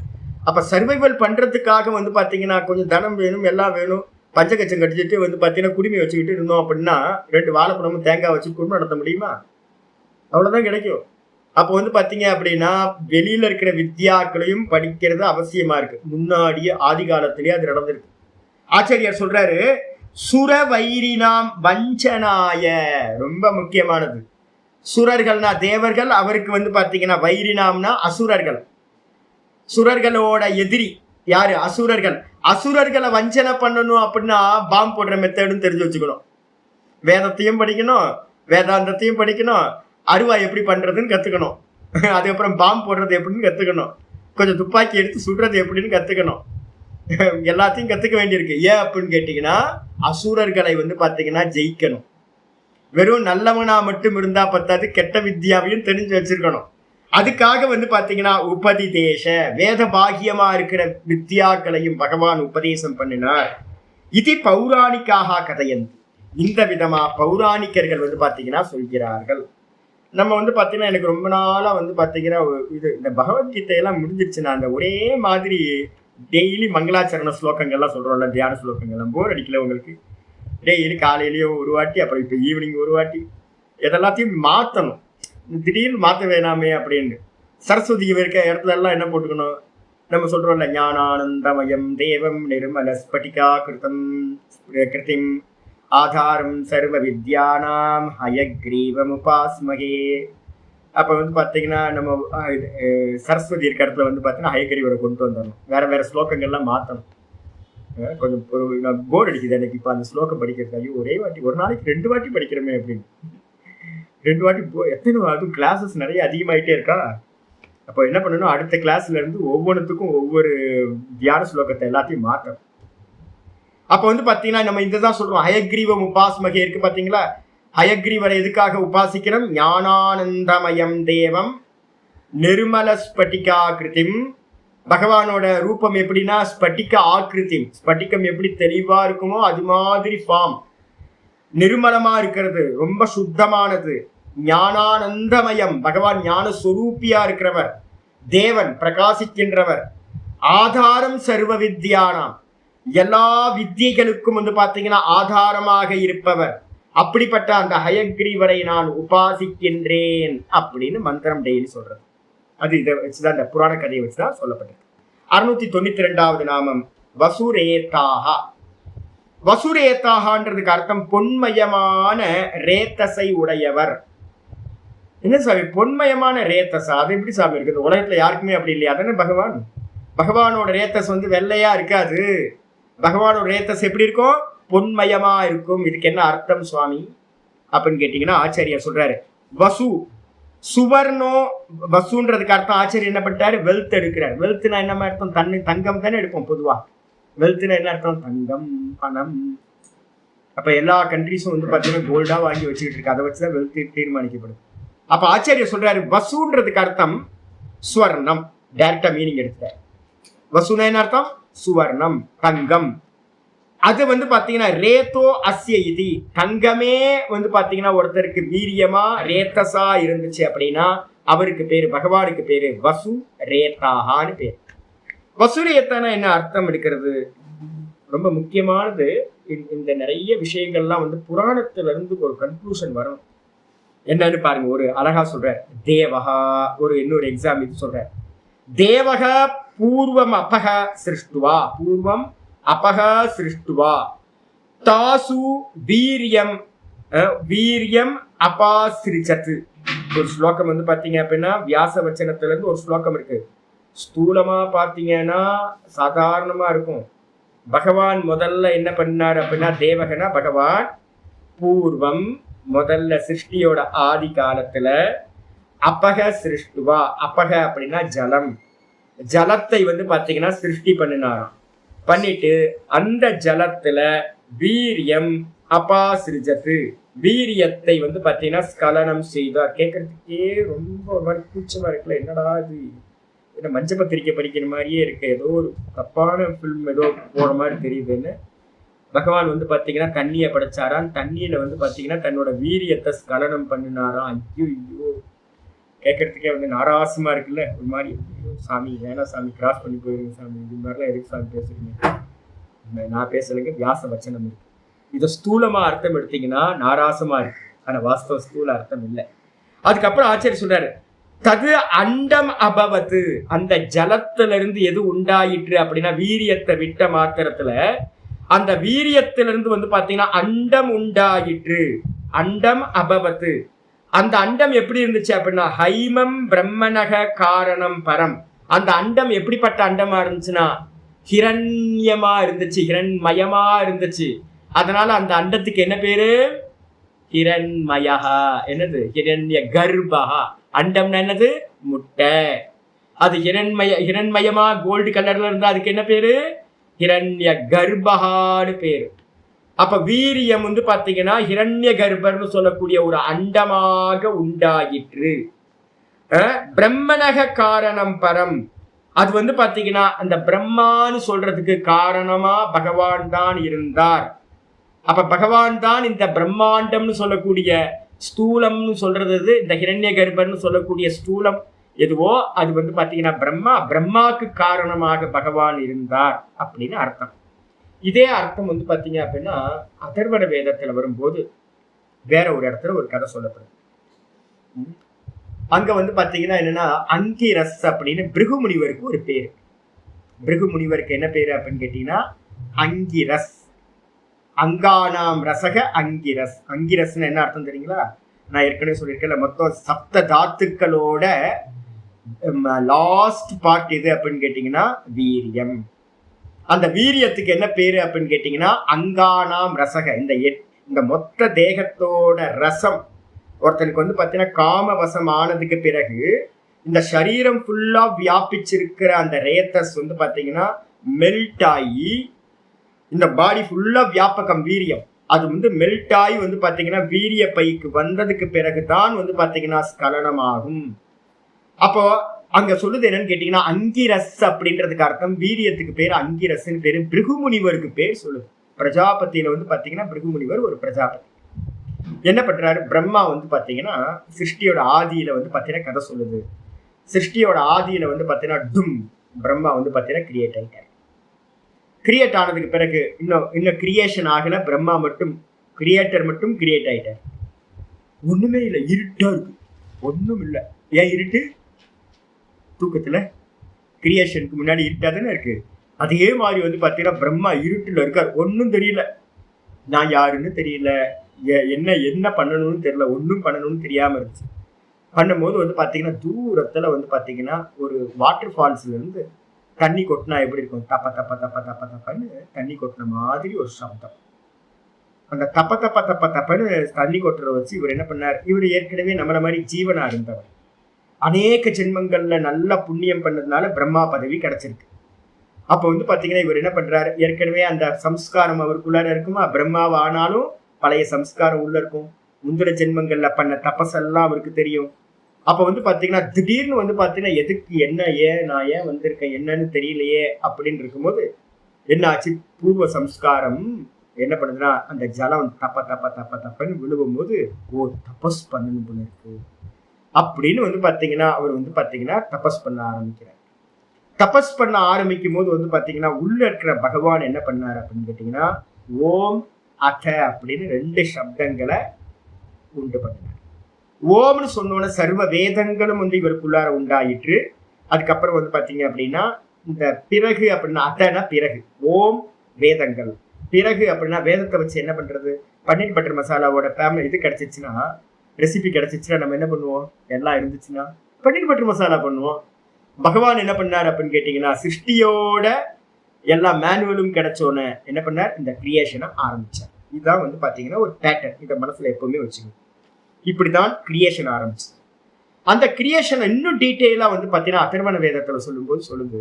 அப்ப சர்வைவல் பண்றதுக்காக பார்த்தீங்கன்னா கொஞ்சம் தனம் வேணும், எல்லாம் வேணும். பஞ்சகச்சம் கட்டிச்சுட்டு பார்த்தீங்கன்னா குடுமி வச்சுக்கிட்டு இருந்தோம் அப்படின்னா 2 வாழைப்பழமும் தேங்காய் வச்சு குடும்பம் நடத்த முடியுமா? அவ்வளவுதான் கிடைக்கும். அப்போ பார்த்தீங்க அப்படின்னா வெளியில இருக்கிற வித்யாக்களையும் படிக்கிறது அவசியமா இருக்கு. முன்னாடியே ஆதி காலத்திலேயே அது நடந்திருக்கு. ஆச்சாரியார் சொல்றாரு, சுர வைரினாம் வஞ்சனாய, ரொம்ப முக்கியமானது. சுரர்கள்னா தேவர்கள், அவருக்கு பார்த்தீங்கன்னா வைரினாம்னா அசுரர்கள். சுரர்களோட எதிரி யாரு? அசுரர்கள். அசுரர்களை வஞ்சனை பண்ணணும் அப்படின்னா பாம்பு போடுற மெத்தடும் தெரிஞ்சு வச்சுக்கணும். வேதத்தையும் படிக்கணும், வேதாந்தத்தையும் படிக்கணும், அருவாய் எப்படி பண்றதுன்னு கத்துக்கணும், அதுக்கப்புறம் பாம்பு போடுறது எப்படின்னு கத்துக்கணும், கொஞ்சம் துப்பாக்கி எடுத்து சுடுறது எப்படின்னு கத்துக்கணும். எல்லாத்தையும் கத்துக்க வேண்டியிருக்கு. ஏன் அப்படின்னு கேட்டீங்கன்னா, அசுரர்களை பார்த்தீங்கன்னா ஜெயிக்கணும். வெறும் நல்லவனா மட்டும் இருந்தா பத்தாது, கெட்ட வித்யாவையும் தெரிஞ்சு வச்சிருக்கணும். அதுக்காக பார்த்தீங்கன்னா உபதிதேச, வேத பாகியமா இருக்கிற வித்யாக்களையும் பகவான் உபதேசம் பண்ணினார். இது பௌராணிக்காக கதையன், இந்த விதமா பௌராணிக்கர்கள் பார்த்தீங்கன்னா சொல்கிறார்கள். நம்ம பார்த்தீங்கன்னா எனக்கு ரொம்ப நாளா பார்த்தீங்கன்னா இது இந்த பகவத்கீதையெல்லாம் முடிஞ்சிருச்சு. நான் அந்த ஒரே மாதிரி டெய்லி மங்களாச்சரண ஸ்லோகங்கள்லாம் சொல்றோம்ல, தியான ஸ்லோகங்கள்லாம் போர் அடிக்கல உங்களுக்கு? டெய்லி காலையிலேயும் ஒரு வாட்டி, அப்புறம் இப்போ ஈவினிங் ஒரு வாட்டி, இதெல்லாத்தையும் மாற்றணும். திடீர்னு மாற்ற வேணாமே அப்படின்னு. சரஸ்வதி இருக்க இடத்துல எல்லாம் என்ன போட்டுக்கணும்? நம்ம சொல்றோம்ல, ஞானானந்தமயம் தேவம் நிர்மல ஸ்பட்டிகா கிருதிம் ஆதாரம் சர்வ வித்யானாம் ஹயக்ரீவம் உபாஸ்மகே. அப்போ பார்த்தீங்கன்னா நம்ம சரஸ்வதி இருக்க இடத்துல பார்த்தீங்கன்னா ஹயக்ரீவரை கொண்டு வந்துடணும். வேற வேற ஸ்லோகங்கள்லாம் மாற்றணும். கொஞ்சம் போர் அடிக்குது எனக்கு இப்போ அந்த ஸ்லோகம் படிக்கிறது. ஐயோ, ஒரே வாட்டி, ஒரு நாளைக்கு 2 வாட்டி படிக்கிறோமே அப்படின்னு. 2 வாட்டி எத்தனை, அதுவும் கிளாஸஸ் நிறைய அதிகமாயிட்டே இருக்கா. அப்போ என்ன பண்ணணும், அடுத்த கிளாஸ்ல இருந்து ஒவ்வொன்றுத்துக்கும் ஒவ்வொரு தியான ஸ்லோகத்தை எல்லாத்தையும் மாற்றணும். அப்போ பார்த்தீங்கன்னா நம்ம இதுதான் சொல்றோம், ஹயக்ரீவம் உபாஸ்மகே இருக்கு பார்த்தீங்களா? ஹயக்ரீவரை எதுக்காக உபாசிக்கிறோம்? ஞானானந்தமயம் தேவம் நிர்மல ஸ்பட்டிகா கிருதிம். பகவானோட ரூபம் எப்படின்னா ஸ்பட்டிக ஆக்கிருதி, ஸ்பட்டிகம் எப்படி தெளிவா இருக்குமோ அது மாதிரி ஃபார்ம், நிர்மலமா இருக்கிறது, ரொம்ப சுத்தமானது. ஞானானந்தமயம், பகவான் ஞான ஸ்வரூபியா இருக்கிறவர், தேவன் பிரகாசிக்கின்றவர். ஆதாரம் சர்வ வித்யானாம், எல்லா வித்தியைகளுக்கும் பார்த்தீங்கன்னா ஆதாரமாக இருப்பவர். அப்படிப்பட்ட அந்த ஹயக்ரீவரை நான் உபாசிக்கின்றேன் அப்படின்னு மந்திரம் டெய்லி சொல்றது. அது இதை வச்சுதான், இந்த புராண கதையை வச்சுதான் சொல்லப்பட்டது. 692வது நாமம் வசுரேதாக. வசுரேத்தாகன்றதுக்கு அர்த்தம் பொன்மயமான ரேத்தசை உடையவர். என்ன சாமி பொன்மயமான ரேத்தஸா? அது எப்படி சாமி இருக்குது? உலகத்துல யாருக்குமே அப்படி இல்லையா? அதானே பகவான். பகவானோட ரேத்தஸ் வந்து வெள்ளையா இருக்காது. பகவானோட ரேத்தஸ் எப்படி இருக்கும்? பொன்மயமா இருக்கும். இதுக்கு என்ன அர்த்தம் சுவாமி அப்படின்னு கேட்டீங்கன்னா ஆச்சாரியார் சொல்றாரு, வசு சுவர்ணோ. வசுன்றதுக்கு அர்த்தம் ஆச்சாரியர் என்ன பண்ணிட்டாரு? வெல்த் எடுக்கிறார். வெல்த்னா என்ன அர்த்தம்? தங்கம் தானே எடுப்போம் பொதுவா. வெல்த்னா என்ன அர்த்தம்? தங்கம், பணம். அப்ப எல்லா கண்ட்ரிஸும் வந்து பாத்தீங்கன்னா கோல்டா வாங்கி வச்சுக்கிட்டு இருக்கு. அதை வச்சுதான் வெல்த் தீர்மானிக்கப்படும். அப்ப ஆச்சாரியர் சொல்றாரு வசுன்றதுக்கு அர்த்தம் ஸ்வர்ணம். டைரக்டா மீனிங் எடுத்தார். வசுனா என்ன அர்த்தம்? சுவர்ணம், தங்கம். அது வந்து பாத்தீங்கன்னா ரேத்தோ அஸ்ய இதி. தங்கமே வந்து பாத்தீங்கன்னா ஒருத்தருக்கு வீரியமா ரேத்தஸா இருந்துச்சு அப்படின்னா அவருக்கு பேரு, பகவானுக்கு பேரு வசு ரேத்தாகான்னு பேரு. வசுரேத்தானா என்ன அர்த்தம் எடுக்கிறது? ரொம்ப முக்கியமானது. இந்த நிறைய விஷயங்கள்லாம் வந்து புராணத்துல இருந்து ஒரு கன்க்ளூஷன் வரும். என்னன்னு பாருங்க. ஒரு அழகா சொல்ற தேவகா. இன்னொரு எக்ஸாம் இது சொல்ற. தேவக பூர்வம் அபக சிருஷ்டுவா. பூர்வம் அபக சிருஷ்டுவா தாசு வீரியம் வீரியம் அபாசிரிச்சத்து. ஒரு ஸ்லோகம் வந்து பாத்தீங்க அப்படின்னா வியாச வச்சனத்துல இருந்து ஒரு ஸ்லோகம் இருக்கு. ஸ்தூலமா பாத்தீங்கன்னா சாதாரணமா இருக்கும். பகவான் முதல்ல என்ன பண்ணார் அப்படின்னா, தேவகனா பகவான் பூர்வம் முதல்ல சிருஷ்டியோட ஆதி காலத்துல அபக சிருஷ்டுவா. அபக அப்படின்னா ஜலம். ஜலத்தை வந்து பாத்தீங்கன்னா சிருஷ்டி பண்ணினாராம். பண்ணிட்டு அந்த ஜலத்துல வீரியம் அபாசிரிஜத்து, வீரியத்தை வந்து பாத்தீங்கன்னா ஸ்கலனம் செய்தார். கேட்கறதுக்கே ரொம்ப ஒரு மாதிரி கூச்சமா இருக்குல்ல. என்னடா இது, என்ன மஞ்ச பத்திரிக்கை படிக்கிற மாதிரியே இருக்கு, ஏதோ ஒரு தப்பான ஃபில்ம் ஏதோ போற மாதிரி தெரியுதுன்னு. பகவான் வந்து பாத்தீங்கன்னா தண்ணியை படைச்சாராம். தண்ணியில வந்து பாத்தீங்கன்னா தன்னோட வீரியத்தை ஸ்கலனம் பண்ணினாராம். ஐயோ ஐயோ, கேட்கறதுக்கே வந்து நாராசமா இருக்குல்ல. ஒரு மாதிரி சாமி வேணா சாமி, கிராஸ் பண்ணி போயிருங்க சாமி, இது மாதிரிலாம் எதுக்கு சாமி பேசுறீங்க? நான் பேசலைங்க, வியாச வச்சனம் இருக்கு. இதை ஸ்தூலமா அர்த்தம் எடுத்தீங்கன்னா நாராசமா இருக்கு, ஆனா வாஸ்தவ ஸ்தூல அர்த்தம் இல்லை. அதுக்கப்புறம் ஆச்சாரியர் சொல்றாரு, தது அண்டம் அபவத்து. அந்த ஜலத்துல இருந்து எது உண்டாயிற்று அப்படின்னா வீரியத்தை விட்ட மாத்திரத்துல அந்த வீரியத்திலிருந்து வந்து பாத்தீங்கன்னா அண்டம் உண்டாயிற்று. அண்டம் அபவத்து. அந்த அண்டம் எப்படி இருந்துச்சு அப்படின்னா ஹைமம் பிரம்மணக காரணம் பரம். அந்த அண்டம் எப்படிப்பட்ட அண்டமா இருந்துச்சுன்னா ஹிரண்யமா இருந்துச்சு, ஹிரண்மயமா இருந்துச்சு. அதனால அந்த அண்டத்துக்கு என்ன பேரு? ஹிரண்மயா. என்னது? ஹிரண்ய கர்ப்பா. அண்டம்னா என்னது? முட்டை. அது ஹிரண்மயமா கோல்டு கலர்ல இருந்தா அதுக்கு என்ன பேரு? ஹிரண்ய கர்ப்பகான்னு பேரு. அப்ப வீரியம் வந்து பாத்தீங்கன்னா ஹிரண்ய கர்ப்பர்னு சொல்லக்கூடிய ஒரு அண்டமாக உண்டாயிற்று. பிரம்மணக காரணம் பரம். அது வந்து பாத்தீங்கன்னா அந்த பிரம்மான்னு சொல்றதுக்கு காரணமா பகவான் தான் இருந்தார். அப்ப பகவான் தான் இந்த பிரம்மாண்டம்னு சொல்லக்கூடிய ஸ்தூலம்னு சொல்றது, இந்த ஹிரண்ய கர்ப்பர்னு சொல்லக்கூடிய ஸ்தூலம் எதுவோ அது வந்து பாத்தீங்கன்னா பிரம்மாக்கு காரணமாக பகவான் இருந்தார் அப்படின்னு அர்த்தம். இதே அர்த்தம் வந்து பாத்தீங்க அப்படின்னா அதர்வண வேதத்துல வரும்போது வேற ஒரு இடத்துல ஒரு கதை சொல்லப்படுது. அங்க வந்து பாத்தீங்கன்னா என்னன்னா அங்கிரஸ் அப்படின்னு பிருகு முனிவருக்கு ஒரு பேரு. பிருகு முனிவருக்கு என்ன பேரு அப்படின்னு கேட்டீங்கன்னா அங்கிரஸ். அங்கானாம் ரசக அங்கிரஸ். அங்கிரஸ்ன்னு என்ன அர்த்தம் தெரியுங்களா? நான் ஏற்கனவே சொல்லியிருக்கேன், மொத்தம் சப்த தாத்துக்களோட லாஸ்ட் பார்ட் எது அப்படின்னு கேட்டீங்கன்னா வீரியம். அந்த வீரியத்துக்கு என்ன பேரு அப்படின்னு கேட்டீங்கன்னா அங்கானாம் ரசக. இந்த மொத்த தேகத்தோட ரசம் ஒருத்தனுக்கு வந்து பாத்தீங்கன்னா காமவசம் ஆனதுக்கு பிறகு இந்த சரீரம் ஃபுல்லா வியாபிச்சிருக்கிற அந்த ரேத்தஸ் வந்து பாத்தீங்கன்னா மெல்ட் ஆகி இந்த பாடி ஃபுல்லா வியாபகம் வீரியம். அது வந்து மெல்ட் ஆகி வந்து பாத்தீங்கன்னா வீரிய பைக்கு வந்ததுக்கு பிறகுதான் வந்து பாத்தீங்கன்னா ஸ்கலனம் ஆகும். அப்போ அங்க சொல்லுது என்னன்னு கேட்டீங்கன்னா அங்கிரஸ் அப்படின்றதுக்கு அர்த்தம் வீரியத்துக்கு பேர் அங்கிரஸ்ன்னு பேரு. பிருகு முனிவருக்கு பேர் சொல்லுது. பிரஜாபதியில வந்து பாத்தீங்கன்னா பிருகு முனிவர் ஒரு பிரஜாபதி. என்ன பண்றாரு? பிரம்மா வந்து பாத்தீங்கன்னா சிருஷ்டியோட ஆதியில வந்து பாத்தீங்கன்னா கதை சொல்லுது. சிருஷ்டியோட ஆதியில வந்து பாத்தீங்கன்னா டும் பிரம்மா வந்து பாத்தீங்கன்னா கிரியேட் ஆயிட்டார். கிரியேட் ஆனதுக்கு பிறகு இன்னும் கிரியேஷன் ஆகல. பிரம்மா மட்டும் கிரியேட்டர் மட்டும் கிரியேட் ஆயிட்டார். ஒண்ணுமே இல்லை, இருட்டா இருக்கு, ஒண்ணும் இல்லை. ஏன் இருட்டு? தூக்கத்துல கிரியேஷனுக்கு முன்னாடி இருட்டா தானே இருக்கு. அதே மாதிரி வந்து பாத்தீங்கன்னா பிரம்மா இருட்டுல இருக்கார், ஒன்னும் தெரியல. நான் யாருன்னு தெரியல, என்ன என்ன பண்ணணும்னு தெரியல, ஒன்றும் பண்ணணும்னு தெரியாம இருந்துச்சு. பண்ணும்போது வந்து பாத்தீங்கன்னா தூரத்துல வந்து பாத்தீங்கன்னா ஒரு வாட்டர் ஃபால்ஸ்ல இருந்து தண்ணி கொட்டினா எப்படி இருக்கும், தப்ப தப்ப தப்ப தப்ப தப்பன்னு தண்ணி கொட்டின மாதிரி ஒரு சப்தம். அந்த தப்ப தப்ப தப்ப தப்பன்னு தண்ணி கொட்டுறத வச்சு இவர் என்ன பண்ணார், இவர் ஏற்கனவே நம்மள மாதிரி ஜீவனா இருந்தவர், அநேக ஜென்மங்கள்ல நல்ல புண்ணியம் பண்ணதுனால பிரம்மா பதவி கிடைச்சிருக்கு. அப்ப வந்து பாத்தீங்கன்னா இவர் என்ன பண்றாரு, ஏற்கனவே அந்த சம்ஸ்காரம் அவருக்குள்ளார இருக்குமா, பிரம்மாவா ஆனாலும் பழைய சம்ஸ்காரம் உள்ள இருக்கும், முந்திர ஜென்மங்கள்ல பண்ண தபசெல்லாம் அவருக்கு தெரியும். அப்ப வந்து பாத்தீங்கன்னா திடீர்னு வந்து பாத்தீங்கன்னா எதுக்கு என்ன நான் ஏன் வந்திருக்கேன் என்னன்னு தெரியலையே அப்படின்னு இருக்கும்போது என்ன ஆச்சு, பூர்வ சம்ஸ்காரம் என்ன பண்ணுதுன்னா அந்த ஜலம் தப்ப தப்ப தப்ப தப்பன்னு விழுவும் போது ஓ தபஸ் பண்ணணும் போல இருக்கு அப்படின்னு வந்து பாத்தீங்கன்னா அவர் வந்து பாத்தீங்கன்னா தபஸ் பண்ண ஆரம்பிக்கிறார். தபஸ் பண்ண ஆரம்பிக்கும் போது வந்து பாத்தீங்கன்னா உள்ள இருக்கிற பகவான் என்ன பண்ணார் அப்படின்னு கேட்டீங்கன்னா ஓம் அத அப்படின்னு 2 சப்தங்களை உண்டு பண்ணார். ஓம்னு சொன்னோட சர்வ வேதங்களும் வந்து இவருக்குள்ளார உண்டாயிற்று. அதுக்கப்புறம் வந்து பாத்தீங்க அப்படின்னா இந்த பிறகு அப்படின்னா அதனா பிறகு ஓம் வேதங்கள், பிறகு அப்படின்னா வேதத்தை வச்சு என்ன பண்றது, பன்னீர் பட்டர் மசாலாவோட ஃபேமிலி இது கிடைச்சிச்சுன்னா, ரெசிபி கிடைச்சிச்சுன்னா நம்ம என்ன பண்ணுவோம், எல்லாம் இருந்துச்சுன்னா பன்னீர் பட்டர் மசாலா பண்ணுவோம். பகவான் என்ன பண்ணார் அப்படின்னு கேட்டீங்கன்னா சிருஷ்டியோட எல்லா மேனுவலும் கிடைச்சோன்னு என்ன பண்ணார், இந்த கிரியேஷனை ஆரம்பிச்சார். இதுதான் வந்து பாத்தீங்கன்னா ஒரு பேட்டர்ன், இதை மனசுல எப்பவுமே வச்சுக்கணும். இப்படிதான் கிரியேஷன் ஆரம்பிச்சு. அந்த கிரியேஷன் இன்னும் டீட்டெயிலா வந்து பாத்தீங்கன்னா அதர்வண வேதத்துல சொல்லுது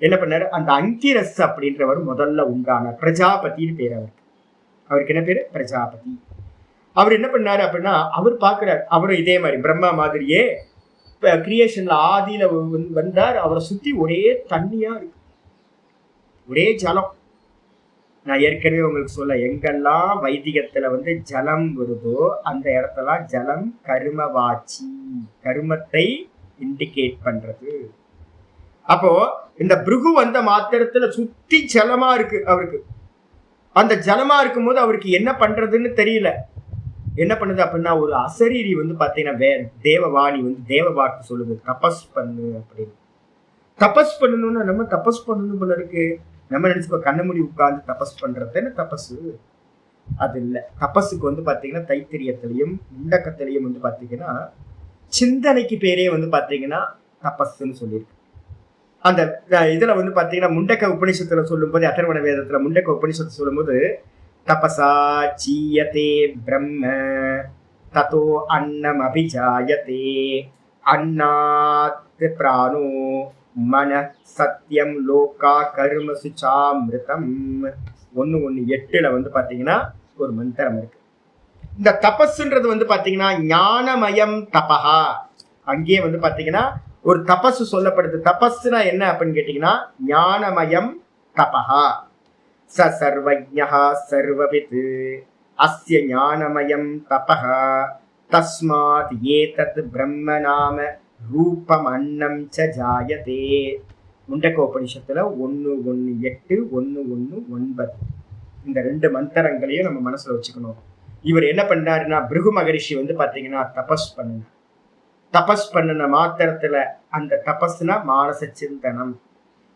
என்ன பண்ணாரு, அந்த அங்கிரஸ் அப்படின்றவர் முதல்ல உண்டான பிரஜாபதினு பேர் அவருக்கு என்ன பேரு, பிரஜாபதி. அவர் என்ன பண்ணாரு அப்படின்னா அவர் பாக்குறாரு, அவரும் இதே மாதிரி பிரம்மா மாதிரியே கிரியேஷன்ல ஆதியில வந்தார். அவரை சுத்தி ஒரே தண்ணியா இருக்கு, ஒரே ஜலம். நான் ஏற்கனவே உங்களுக்கு சொல்ல, எங்கெல்லாம் வைதிகத்துல வந்து ஜலம் வருதோ அந்த இடத்தெல்லாம் ஜலம் கருமவாச்சி, கருமத்தை இண்டிகேட் பண்றது. அப்போ இந்த பிருகு வந்த மாத்திரத்துல சுத்தி ஜலமா இருக்கு அவருக்கு. அந்த ஜலமா இருக்கும் போது அவருக்கு என்ன பண்றதுன்னு தெரியல. என்ன பண்ணுது அப்படின்னா ஒரு அசரீரி வந்து பாத்தீங்கன்னா தேவவாணி வந்து தேவ வாக்கு சொல்லுது, தபஸ் பண்ணு அப்படின்னு. தபஸ் பண்ணணும்னா நம்ம தபஸ் பண்ணணும் போல இருக்கு. நம்ம நினைச்சுக்கோ கண்ணமூடி உட்கார்ந்து தபஸ் பண்றது என்ன தபசு, அது இல்லை. தபஸுக்கு வந்து பாத்தீங்கன்னா தைத்திரியத்திலையும் முண்டக்கத்திலையும் வந்து பாத்தீங்கன்னா சிந்தனைக்கு பேரே வந்து பாத்தீங்கன்னா தபஸ்ன்னு சொல்லியிருக்கு. அந்த இதுல வந்து பாத்தீங்கன்னா முண்டக்க உபநிஷத்துல சொல்லும் போது, அதர்வண வேதத்துல முண்டக்க உபநிஷத்து சொல்லும் போது தபசா சீயதே பிரம்ம ததோ அன்னம் அபிஜாயதே அன்னாத் பிராணோ மன சத்தியம் லோகா கர்ம சுச்சாமிருதம் 1:8 வந்து பாத்தீங்கன்னா ஒரு மந்திரம் இருக்கு. இந்த தபஸ்ன்றது வந்து பாத்தீங்கன்னா ஞானமயம் தபஹா, அங்கேயே வந்து பாத்தீங்கன்னா ஒரு தபஸ் சொல்லப்படுது. தபஸ்னா என்ன அப்படின்னு கேட்டீங்கன்னா ஞானமயம் தபஹா. ச சர்வஜ்ஞஹ சர்வவித் அஸ்ய ஞானமயம் தபஹா தஸ்மாத் ஏதத் பிரம்ம நாம ரூபம் அன்னம் ச ஜாயதே. முண்டக்க உபநிஷத்துல 1:8 1:9 இந்த 2 மந்திரங்களையும் நம்ம மனசுல வச்சுக்கணும். இவர் என்ன பண்ணாருன்னா பிருகு மகரிஷி வந்து பாத்தீங்கன்னா தபஸ் பண்ணின மாத்திரத்துல அந்த தபஸ்னா மானச சிந்தனம்.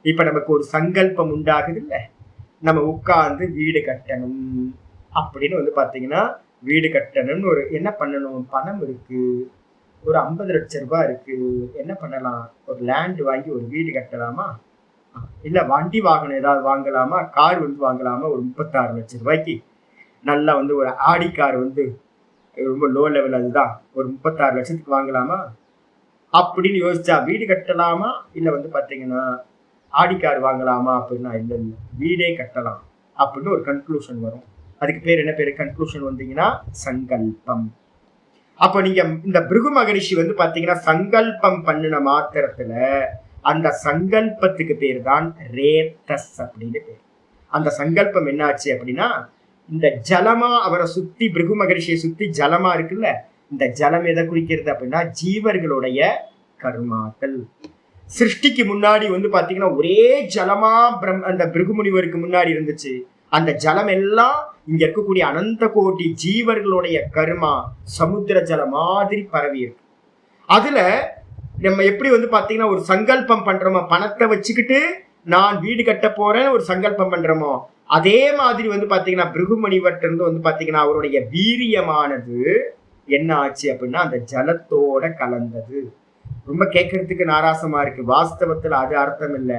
இப்ப நமக்கு ஒரு சங்கல்பம் உண்டாகுது இல்ல, நம்ம உட்கார்ந்து வீடு கட்டணும் அப்படின்னு வந்து பாத்தீங்கன்னா வீடு கட்டணும்னு ஒரு என்ன பண்ணணும், பணம் இருக்கு, ஒரு 50 லட்சம் ரூபாய் இருக்கு, என்ன பண்ணலாம், ஒரு லேண்ட் வாங்கி ஒரு வீடு கட்டலாமா, இல்ல வண்டி வாகனம் ஏதாவது வாங்கலாமா, கார் வந்து வாங்கலாமா, ஒரு 36 லட்சம் ரூபாய்க்கு நல்லா வந்து ஒரு ஆடி கார் வந்து ரொம்ப லோ லெவல், அதுதான் ஒரு 36 லட்சத்துக்கு வாங்கலாமா அப்படின்னு யோசிச்சா வீடு கட்டலாமா, இல்ல வந்து பாத்தீங்கன்னா ஆடி கார் வாங்கலாமா அப்படின்னா இல்ல இல்ல வீடே கட்டலாம் அப்படின்னு ஒரு கன்க்ளூஷன் வரும். அதுக்கு பேர் என்ன பேரு, கன்க்ளூஷன் வந்தீங்கன்னா சங்கல்பம். அப்போ நீங்க இந்த பிருகு மகரிஷி வந்து பாத்தீங்கன்னா சங்கல்பம் பண்ணின மாத்திரத்துல அந்த சங்கல்பத்துக்கு பேர் தான் ரேத்தஸ் அப்படின்னு பேர். அந்த சங்கல்பம் என்னாச்சு அப்படின்னா இந்த ஜலமா அவரை சுத்தி பிருகு மகரிஷியை சுத்தி ஜலமா இருக்குல்ல, இந்த ஜலம் எதை குறிக்கிறது அப்படின்னா ஜீவர்களுடைய கர்மாக்கள். சிருஷ்டிக்கு முன்னாடி வந்து பாத்தீங்கன்னா ஒரே ஜலமா அந்த பிருகு முனிவருக்கு முன்னாடி இருந்துச்சு. அந்த ஜலம் எல்லாம் இங்க இருக்கக்கூடிய அனந்த கோடி ஜீவர்களுடைய கர்மா சமுத்திர ஜலம் மாதிரி பரவி இருக்கு. அதுல நம்ம எப்படி வந்து பாத்தீங்கன்னா ஒரு சங்கல்பம் பண்றோமா, பணத்தை வச்சுக்கிட்டு நான் வீடு கட்ட போறேன்னு ஒரு சங்கல்பம் பண்றோமோ, அதே மாதிரி வந்து பாத்தீங்கன்னா பிருகுமணிவர்ட்ட இருந்து வந்து பாத்தீங்கன்னா அவருடைய வீரியமானது என்ன ஆச்சு அப்படின்னா அந்த ஜலத்தோட கலந்தது. ரொம்ப கேட்கறதுக்கு நாராசமா இருக்கு. வாஸ்தவத்துல அது அர்த்தம் இல்ல.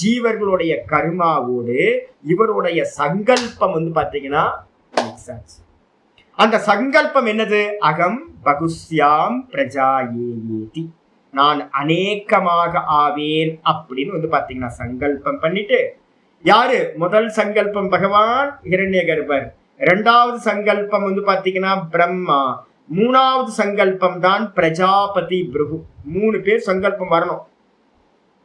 ஜீவர்களுடைய கர்மாவோடு இவருடைய சங்கல்பம் வந்து பாத்தீங்கன்னா மிக்ஸ் ஆச்சு. அந்த சங்கல்பம் என்னது? அகம் பகுஸ்யாம் பிரஜாயேதி, நான் அநேகமாக ஆவேன் அப்படின்னு வந்து பாத்தீங்கன்னா சங்கல்பம் பண்ணிட்டு, யாரு முதல் சங்கல்பம்? பகவான் ஹிரண்யகர்பர். இரண்டாவது சங்கல்பம் வந்து பாத்தீங்கன்னா பிரம்மா. மூணாவது சங்கல்பம் தான் பிரஜாபதி பிருகு. 3 பேர் சங்கல்பம் வரணும்.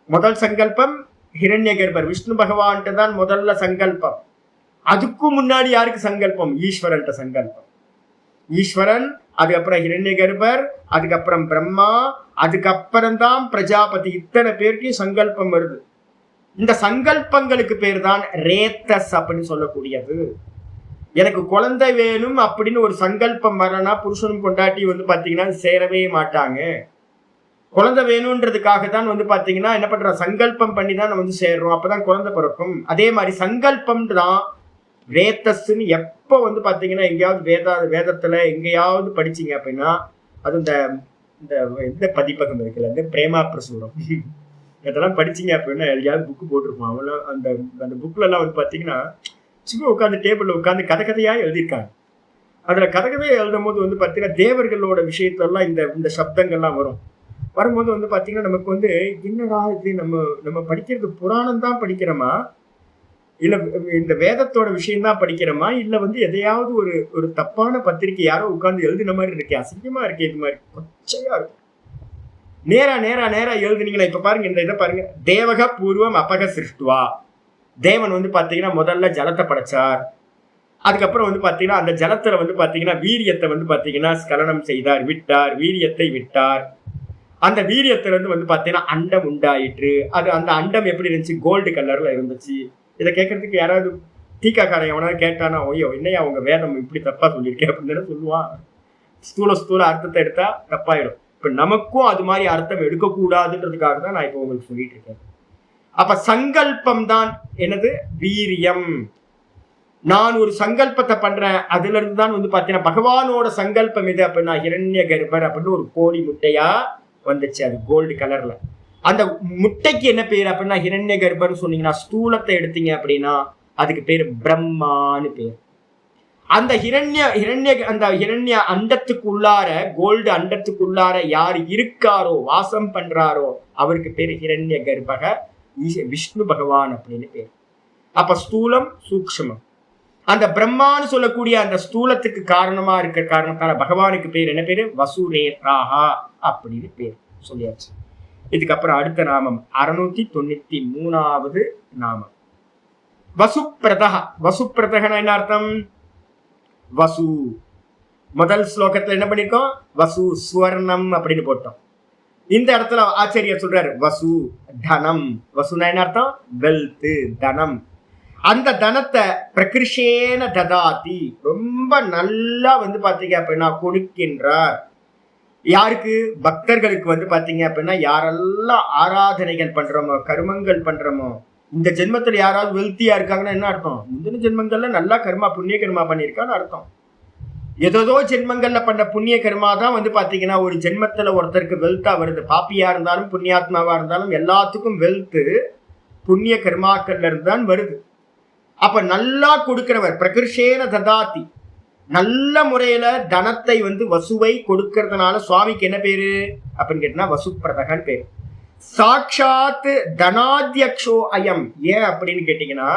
முதல் சங்கல்பம் ஹிரண்யகர்பர், விஷ்ணு பகவான்கிட்ட தான் முதல்ல சங்கல்பம். அதுக்கும் முன்னாடி யாருக்கு சங்கல்பம்? ஈஸ்வரன் சங்கல்பம். ஈஸ்வரன், அதுக்கப்புறம் ஹிரண்யகர்பர், அதுக்கப்புறம் பிரம்மா, அதுக்கப்புறம் தான் பிரஜாபதி. இத்தனை பேருக்கு சங்கல்பம் வருது. இந்த சங்கல்பங்களுக்கு பேர் தான் ரேத்தஸ் அப்படின்னு சொல்லக்கூடியது. எனக்கு குழந்தை வேணும் அப்படின்னு ஒரு சங்கல்பம் வரனா புருஷனும் கொண்டாட்டி வந்து பாத்தீங்கன்னா சேரவே மாட்டாங்க. குழந்தை வேணும்ன்றதுக்காக தான் வந்து பாத்தீங்கன்னா என்ன பண்றோம்? சங்கல்பம் பண்ணி தான் வந்து சேர்றோம். அப்பதான் குழந்தை பிறக்கும். அதே மாதிரி சங்கல்பம் தான் ரேத்தஸ்ன்னு எப்ப வந்து பாத்தீங்கன்னா எங்கேயாவது வேதத்துல எங்கேயாவது படிச்சீங்க அப்படின்னா, அது இந்த பதிப்பகம் இருக்குல்ல, இந்த பிரேமா பிரசூரம், இதெல்லாம் படிச்சீங்க அப்படின்னா எங்கேயாவது புக்கு போட்டிருப்போம். அவெல்லாம் அந்த புக்ல எல்லாம் வந்து பாத்தீங்கன்னா சும்மா உட்காந்து டேபிள்ல உட்காந்து கதையா எழுதியிருக்காங்க. அதுல கதையா எழுதும் போது வந்து பாத்தீங்கன்னா தேவர்களோட விஷயத்தெல்லாம் இந்த சப்தங்கள்லாம் வரும்போது வந்து பாத்தீங்கன்னா நமக்கு வந்து என்னடா இது, நம்ம படிக்கிறது புராணம் தான் படிக்கிறோமா, இல்ல இந்த வேதத்தோட விஷயம் தான் படிக்கிறோமா, இல்ல வந்து எதையாவது ஒரு தப்பான பத்திரிக்கை யாரோ உட்கார்ந்து எழுதின மாதிரி இருக்கே, அசிங்கமா இருக்கே, இது மாதிரி கொச்சையா இருக்கும். நேரா எழுதுனீங்கன்னா இப்ப பாருங்க, இந்த இதை பாருங்க, தேவக பூர்வம் அபக சிருஷ்டுவா. தேவன் வந்து பாத்தீங்கன்னா முதல்ல ஜலத்தை படைச்சார். அதுக்கப்புறம் வந்து பாத்தீங்கன்னா அந்த ஜலத்துல வந்து பாத்தீங்கன்னா வீரியத்தை வந்து பாத்தீங்கன்னா ஸ்கலனம் செய்தார், விட்டார், வீரியத்தை விட்டார். அந்த வீரியத்துல இருந்து வந்து பாத்தீங்கன்னா அண்டம் உண்டாயிற்று. அந்த அண்டம் எப்படி இருந்துச்சு? கோல்டு கலர்ல இருந்துச்சு. இதை கேட்கறதுக்கு யாராவது டீக்காக்காரன் எவனாவது கேட்டானா, ஓய்யோ என்னையா அவங்க வேதம் இப்படி தப்பா சொல்லியிருக்கேன் அப்படின்னு சொல்லுவான். ஸ்தூல அர்த்தத்தை எடுத்தா தப்பாயிடும். இப்ப நமக்கும் அது மாதிரி அர்த்தம் எடுக்கக்கூடாதுன்றதுக்காக தான் நான் இப்போ உங்களுக்கு சொல்லிட்டு இருக்கேன். அப்ப சங்கல்பம் தான் என்னது? வீரியம். நான் ஒரு சங்கல்பத்தை பண்றேன், அதுல இருந்து தான் வந்து பாத்தீங்கன்னா பகவானோட சங்கல்பம் எது அப்படின்னா ஹிரண்ய கர்ப்பர் அப்படின்னு ஒரு கோழி முட்டையா வந்துச்சு, அது கோல்டு கலர்ல. அந்த முட்டைக்கு என்ன பேர் அப்படின்னா ஹிரண்ய கர்ப்பர்னு சொன்னீங்கன்னா, ஸ்தூலத்தை எடுத்தீங்க அப்படின்னா அதுக்கு பேர் பிரம்மான்னு பேர். அந்த ஹிரண்ய அண்டத்துக்கு உள்ளார, கோல்டு அண்டத்துக்கு உள்ளார யார் இருக்காரோ, வாசம் பண்றாரோ அவருக்கு பேர் ஹிரண்ய கர்ப்பக, விஷ்ணு பகவான் அப்படின்னு பேர். அப்ப ஸ்தூலம் சூக்ஷ்மம். அந்த பிரம்மான்னு சொல்லக்கூடிய அந்த ஸ்தூலத்துக்கு காரணமா இருக்கிற காரணத்தால பகவானுக்கு பேர் என்ன பேரு? வசுரேத்ராஹா அப்படின்னு பேர் சொல்லியாச்சு. இதுக்கப்புறம் அடுத்த நாமம் 693வது நாமம் வசுப்பிரதஹ. வசுப்பிரதஹனா என்ன அர்த்தம்? வசு. முதல் ஸ்லோகத்துல என்ன பண்ணிருக்கோம்? வசு ஸ்வர்ணம் அப்படின்னு போட்டோம். இந்த இடத்துல ஆச்சரியர் சொல்றாரு வசு தனம். வசுனா என்ன அர்த்தம்? வெல்த், தனம். அந்த தனத்தை பிரகிருஷேன ததாதி, ரொம்ப நல்லா வந்து பாத்தீங்க அப்படின்னா கொடுக்கின்றார். யாருக்கு? பக்தர்களுக்கு வந்து பாத்தீங்க அப்படின்னா யாரெல்லாம் ஆராதனைகள் பண்றோமோ, கர்மங்கள் பண்றோமோ, இந்த ஜென்மத்துல யாராவது வெல்த்தியா இருக்காங்கன்னா என்ன அர்த்தம்? முந்தின ஜென்மங்கள்ல நல்லா புண்ணிய கர்மா பண்ணியிருக்கான்னு அர்த்தம். ஏதோ ஜென்மங்கள்ல பண்ண புண்ணிய கர்மா தான் வந்து பாத்தீங்கன்னா ஒரு ஜென்மத்துல ஒருத்தருக்கு வெல்த்தா வருது. பாப்பியா இருந்தாலும் புண்ணியாத்மாவா இருந்தாலும் எல்லாத்துக்கும் வெல்த்து புண்ணிய கர்மாக்கள்ல இருந்து தான் வருது. அப்ப நல்லா கொடுக்கிறவர் பிரகிருஷேன ததாதி, நல்ல முறையில தனத்தை வந்து வசுவை கொடுக்கறதுனால சுவாமிக்கு என்ன பேரு அப்படின்னு கேட்டா வசுப்பிரதகன் பேரு. சாட்சாத் தனாத்யக்ஷோ அயம். ஏன் அப்படின்னு கேட்டீங்கன்னா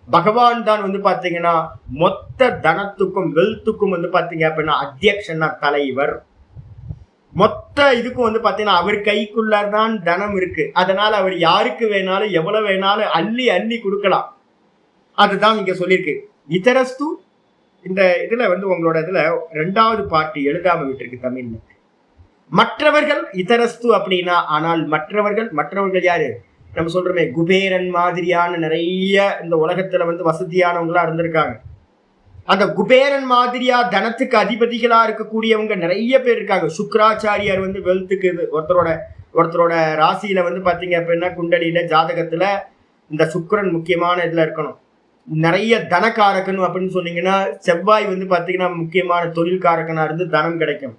பகவான் தான் வந்து பாத்தீங்கன்னா மொத்த தனத்துக்கும் வெல்த்துக்கும் வந்து பாத்தீங்க அப்படின்னா அத்தியக்ஷனா தலைவர். மொத்த இதுக்கும் வந்து பாத்தீங்கன்னா அவர் கைக்குள்ளதான் தனம் இருக்கு. அதனால அவர் யாருக்கு வேணாலும் எவ்வளவு வேணாலும் அள்ளி கொடுக்கலாம். அதுதான் இங்க சொல்லியிருக்கு. இதரஸ்து, இந்த இதுல வந்து உங்களோட இதுல 2வது பார்ட்டி எழுதாம விட்டுருக்கு தமிழ்ல. மற்றவர்கள் இதரஸ்து அப்படின்னா, ஆனால் மற்றவர்கள் யாரு? நம்ம சொல்றோமே குபேரன் மாதிரியான நிறைய இந்த உலகத்துல வந்து வசதியானவங்களா இருந்திருக்காங்க. அந்த குபேரன் மாதிரியா தனத்துக்கு அதிபதிகளா இருக்கக்கூடியவங்க நிறைய பேர் இருக்காங்க. சுக்ராச்சாரியார் வந்து வெல்த்துக்கு ஒருத்தரோட ராசியில வந்து பாத்தீங்க அப்படின்னா குண்டலியில ஜாதகத்துல இந்த சுக்கிரன் முக்கியமான இதுல இருக்கணும். நிறைய தனக்காரக்கன் அப்படின்னு சொன்னீங்கன்னா செவ்வாய் வந்து பாத்தீங்கன்னா முக்கியமான தொழில்காரக்கனா இருந்து தனம் கிடைக்கும்.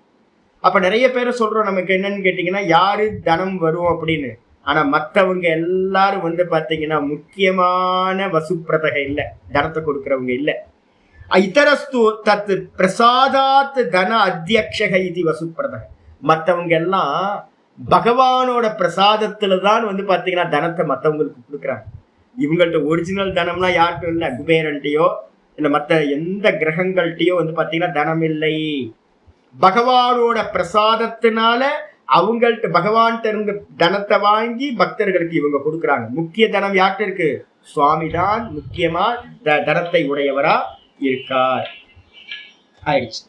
அப்ப நிறைய பேரை சொல்றோம், நமக்கு என்னன்னு கேட்டீங்கன்னா யாரு தனம் வரும் அப்படின்னு. ஆனா மற்றவங்க எல்லாரும் வந்து பாத்தீங்கன்னா முக்கியமான வசுப்பிரதக இல்ல, தனத்தை கொடுக்கறவங்க இல்ல. இதரஸ்து தத் பிரசாதாத் தன அத்தியக்ஷக இது வசுப்பிரதக. மற்றவங்க எல்லாம் பகவானோட பிரசாதத்துலதான் வந்து பாத்தீங்கன்னா தனத்தை மற்றவங்களுக்கு கொடுக்குறாங்க. இவங்கள்ட்ட ஒரிஜினல் தனம்னா யார்கிட்ட இல்லை, குபேரன்ட்டையோ இல்ல மற்ற எந்த கிரகங்கள்ட்டையோ வந்து பாத்தீங்கன்னா தனம் இல்லை. பகவானோட பிரசாதத்தினால அவங்கள்ட்ட பகவான்கிட்ட இருந்து தனத்தை வாங்கி பக்தர்களுக்கு இவங்க கொடுக்குறாங்க. முக்கிய தனம் யார்கிட்ட இருக்கு? சுவாமி தான் முக்கியமா தனத்தை உடையவரா இருக்கார். ஆயிடுச்சு.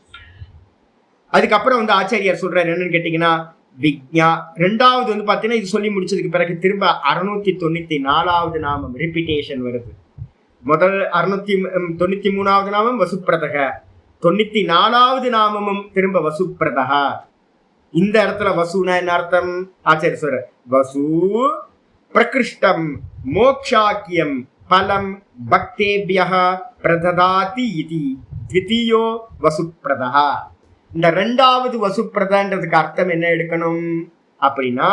அதுக்கப்புறம் வந்து ஆச்சாரியார் சொல்றாரு என்னன்னு கேட்டீங்கன்னா விக்ஞா. ரெண்டாவது வந்து பாத்தீங்கன்னா இது சொல்லி முடிச்சதுக்கு பிறகு திரும்ப 694வது நாமம் ரிப்பீட்டேஷன் வருது. முதல் 693வது நாமம் வசுப்பிரதக, 94வது நாமமும் திரும்ப வசுப்பிரதா. இந்த இடத்துல வசுனா என்ன அர்த்தம்? ஆச்சாரிய சொல்ற வசு பிரகிருஷ்டம் மோக்ஷாக்கியம் பலம் பக்தேபியः பிரததாதி இதி த்விதீயோ வசுப்பிரதா. இந்த ரெண்டாவது வசுப்பிரதான்றதுக்கு அர்த்தம் என்ன எடுக்கணும் அப்படின்னா,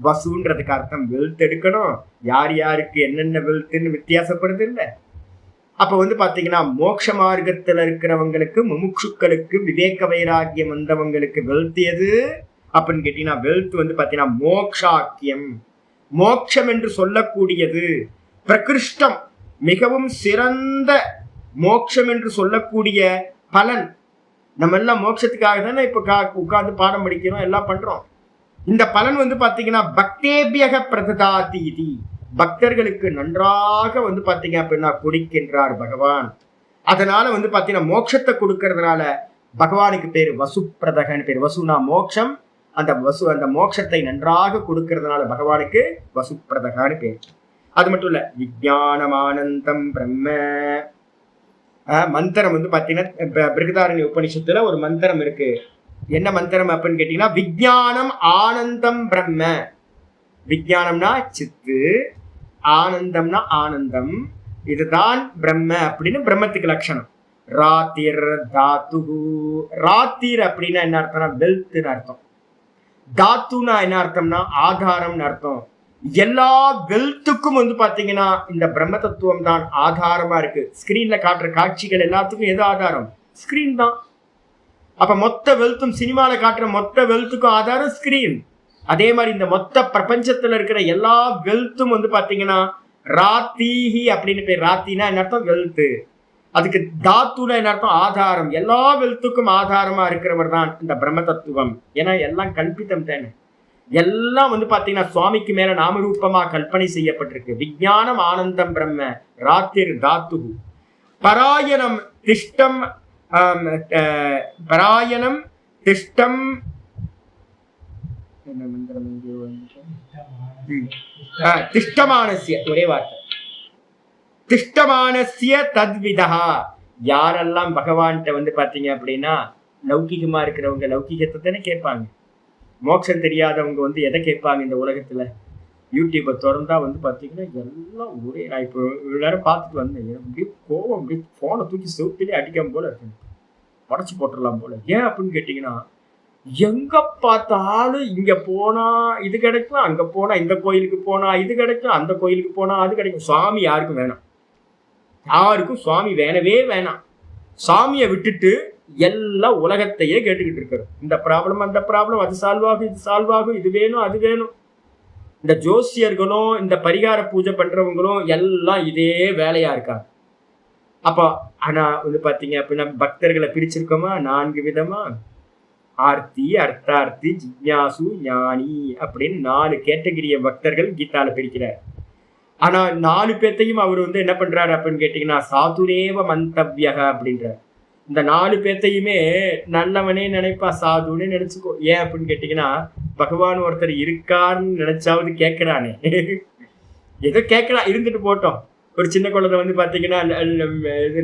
வசுன்றதுக்கு அர்த்தம் வெல்த் எடுக்கணும். யார் யாருக்கு என்னென்ன வெல்த்ன்னு வித்தியாசப்படுது இல்லை. அப்ப வந்து பாத்தீங்கன்னா மோட்ச மார்க்கத்துல இருக்கிறவங்களுக்கு, முமுட்சுக்களுக்கு, விவேக வைராக்கியம் வந்தவங்களுக்கு வெல்த் எது அப்படின்னு கேட்டீங்கன்னா, வெல்த் வந்து பாத்தீங்கன்னா மோக்ஷாக்கியம், மோட்சம் என்று சொல்லக்கூடியது. பிரகிருஷ்டம் மிகவும் சிறந்த மோட்சம் என்று சொல்லக்கூடிய பலன். நம்ம எல்லாம் மோட்சத்துக்காக தானே இப்ப உட்கார்ந்து பாடம் படிக்கிறோம், எல்லாம் பண்றோம். இந்த பலன் வந்து பாத்தீங்கன்னா பக்தேபியக பிரததாதி இதி, பக்தர்களுக்கு நன்றாக வந்து பாத்தீங்க அப்படின்னா கொடுக்கின்றார் பகவான். அதனால வந்து பாத்தீங்கன்னா மோட்சத்தை கொடுக்கறதுனால பகவானுக்கு பேரு வசுப்பிரதகன்னு பேரு. வசுனா மோட்சம், அந்த மோட்சத்தை நன்றாக கொடுக்கறதுனால பகவானுக்கு வசுப்பிரதகான்னு பேரு. அது மட்டும் இல்ல, விஜயானமானந்தம் பிரம்ம. மந்திரம் வந்து பாத்தீங்கன்னா பிருகதாரண்ய உபனிஷத்துல ஒரு மந்திரம் இருக்கு. என்ன மந்திரம் அப்படின்னு கேட்டீங்கன்னா விஜயானம் ஆனந்தம் பிரம்ம. விஜயானம்னா சித்து, ஆனந்தம்னா ஆனந்தம், இதுதான் பிரம்ம அப்படின்னு பிரம்மத்துக்கு லட்சணம். ராத்திர் தாத்து. ராத்திர் அப்படின்னா என்ன அர்த்தம்னா வெல்த்னு அர்த்தம். தாத்துனா என்ன அர்த்தம்னா ஆதாரம்னு அர்த்தம். எல்லா வெல்த்துக்கும் வந்து பாத்தீங்கன்னா இந்த பிரம்ம தத்துவம் தான் ஆதாரமா இருக்கு. ஸ்கிரீன்ல காட்டுற காட்சிகள் எல்லாத்துக்கும் எது ஆதாரம்? ஸ்கிரீன் தான். அப்ப மொத்த வெல்த்தும், சினிமால காட்டுற மொத்த வெல்த்துக்கும் ஆதாரம் ஸ்கிரீன். அதே மாதிரி இந்த மொத்த பிரபஞ்சத்துல இருக்கிற எல்லா வெல்த்தும் வந்து பாத்தீங்கன்னா ராத்தீஹி அப்படின்னு பேர். ராத்தினா என்ன அர்த்தம்? வெல்த்து. அதுக்கு தாத்துனா என்ன அர்த்தம்? ஆதாரம். எல்லா வெல்த்துக்கும் ஆதாரமா இருக்கிறவர் தான் இந்த பிரம்ம தத்துவம். ஏன்னா எல்லாம் கல்பித்தம் தானே. எல்லாம் வந்து பாத்தீங்கன்னா சுவாமிக்கு மேல நாமரூபமா கல்பனை செய்யப்பட்டிருக்கு. விஜயானம் ஆனந்தம் பிரம்ம ராத்திர் தாத்து. பராயணம் திஷ்டம், பராயணம் திஷ்டம், திஷ்டமானஸ்ய, ஒரே வார்த்தை, திஷ்டமானஸ்ய தத்விதா. யாரெல்லாம் பகவான்கிட்ட வந்து பாத்தீங்க அப்படின்னா லௌகிகமா இருக்கிறவங்க லௌகிகத்தை தானே கேட்பாங்க. மோட்சம் தெரியாதவங்க வந்து எதை கேட்பாங்க இந்த உலகத்துல? யூடியூப்பை திறந்தா வந்து பாத்தீங்கன்னா எல்லாம் ஒரே. நான் இப்போ எல்லாரும் பார்த்துட்டு வந்தேன், அப்படியே கோவம், அப்படியே போனை தூக்கி செவுத்திலே அடிக்காம போல இருக்கு, உடச்சு போட்டுடலாம் போல. ஏன் அப்படின்னு கேட்டீங்கன்னா, எங்க பார்த்தாலும் இங்க போனா இது கிடைக்கும், அங்க போனா இந்த கோயிலுக்கு போனா இது கிடைக்கும், அந்த கோயிலுக்கு போனா அது கிடைக்கும். சுவாமி யாருக்கும் வேணாம், யாருக்கும் சுவாமி வேணவே வேணாம். சாமியை விட்டுட்டு எல்லாம் உலகத்தையே கேட்டுக்கிட்டு இருக்கிறோம். இந்த ப்ராப்ளம் அந்த ப்ராப்ளம், அது சால்வ் ஆகும், இது சால்வ் ஆகும், இது வேணும் அது வேணும். இந்த ஜோசியர்களும் இந்த பரிகார பூஜை பண்றவங்களும் எல்லாம் இதே வேலையா இருக்காங்க. அப்போ ஆனா வந்து பாத்தீங்க அப்படின்னா பக்தர்களை பிரிச்சிருக்கோமா 4 விதமா. ஆர்த்தி, அர்த்தார்த்தி, ஜிக்ஞாசு, ஞானி அப்படின்னு 4 கேட்டகிரிய பக்தர்கள் கீதால பிரிக்கிறார். ஆனா 4 பேர்த்தையும் அவர் வந்து என்ன பண்றாரு அப்படின்னு கேட்டீங்கன்னா சாதுரேவ மந்தவ்யக அப்படின்றார். இந்த 4 பேர்த்தையுமே நல்லவனே நினைப்பா, சாதுன்னு நினைச்சுக்கோ. ஏன் அப்படின்னு கேட்டீங்கன்னா பகவான் ஒருத்தர் இருக்காருன்னு நினைச்சாவது கேட்கிறானே, ஏதோ கேட்கலாம், இருந்துட்டு போட்டோம். ஒரு சின்ன குழந்தை வந்து பாத்தீங்கன்னா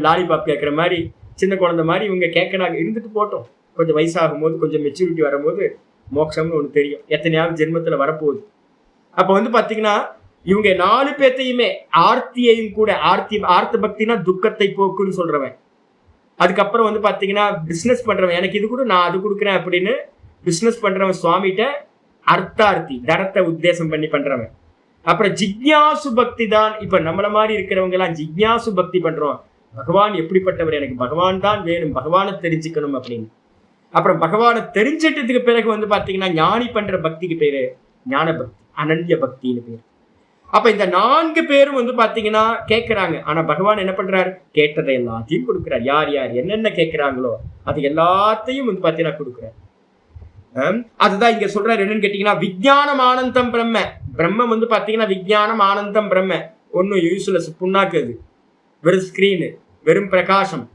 லாலிபாப் கேட்கற மாதிரி, சின்ன குழந்தை மாதிரி இவங்க கேட்கறாங்க, இருந்துட்டு போட்டோம். கொஞ்சம் வயசாகும் போது, கொஞ்சம் மெச்சூரிட்டி வரும்போது மோட்சம்னு ஒண்ணு தெரியும், எத்தனையாவது ஜென்மத்துல வரப்போகுது. அப்ப வந்து பாத்தீங்கன்னா இவங்க 4 பேத்தையுமே ஆர்த்தியையும் கூட ஆர்த்த பக்தினா துக்கத்தை போக்குன்னு சொல்றவன், அதுக்கப்புறம் வந்து பாத்தீங்கன்னா பிசினஸ் பண்றவன், எனக்கு இது கூட நான் அது கொடுக்குறேன் அப்படின்னு பிசினஸ் பண்றவன் சுவாமிகிட்ட அர்த்தார்த்தி தனத்தை உத்தேசம் பண்ணி பண்றவன். அப்புறம் ஜிக்ஞாசு பக்தி தான் இப்ப நம்மள மாதிரி இருக்கிறவங்க எல்லாம் ஜிக்ஞாசு பக்தி பண்றோம். பகவான் எப்படிப்பட்டவர், எனக்கு பகவான் தான் வேணும், பகவானை தெரிஞ்சுக்கணும் அப்படின்னு. அப்புறம் பகவானை தெரிஞ்சிட்டதுக்கு பிறகு வந்து பாத்தீங்கன்னா ஞானி பண்ற பக்திக்கு பேரு ஞான பக்தி, அனன்ய பக்தின்னு பேரு. அப்ப இந்த 4 பேரும் வந்து பாத்தீங்கன்னா கேட்கிறாங்க. ஆனா பகவான் என்ன பண்றாரு, கேட்டதை எல்லாத்தையும் கொடுக்கிறார். யார் யார் என்னென்ன கேட்கிறாங்களோ அது எல்லாத்தையும் வந்து பாத்தீங்கன்னா கொடுக்கிறார். அதுதான் இங்க சொல்றாரு. என்னன்னு கேட்டீங்கன்னா விஞ்ஞானம் ஆனந்தம் பிரம்ம. பிரம்மம் வந்து பாத்தீங்கன்னா விஞ்ஞானம் ஆனந்தம் பிரம்ம. ஒன்னும் யூஸ்லெஸ், புண்ணாக்கு, அது வெறும் ஸ்கிரீனு, வெறும் பிரகாசம்.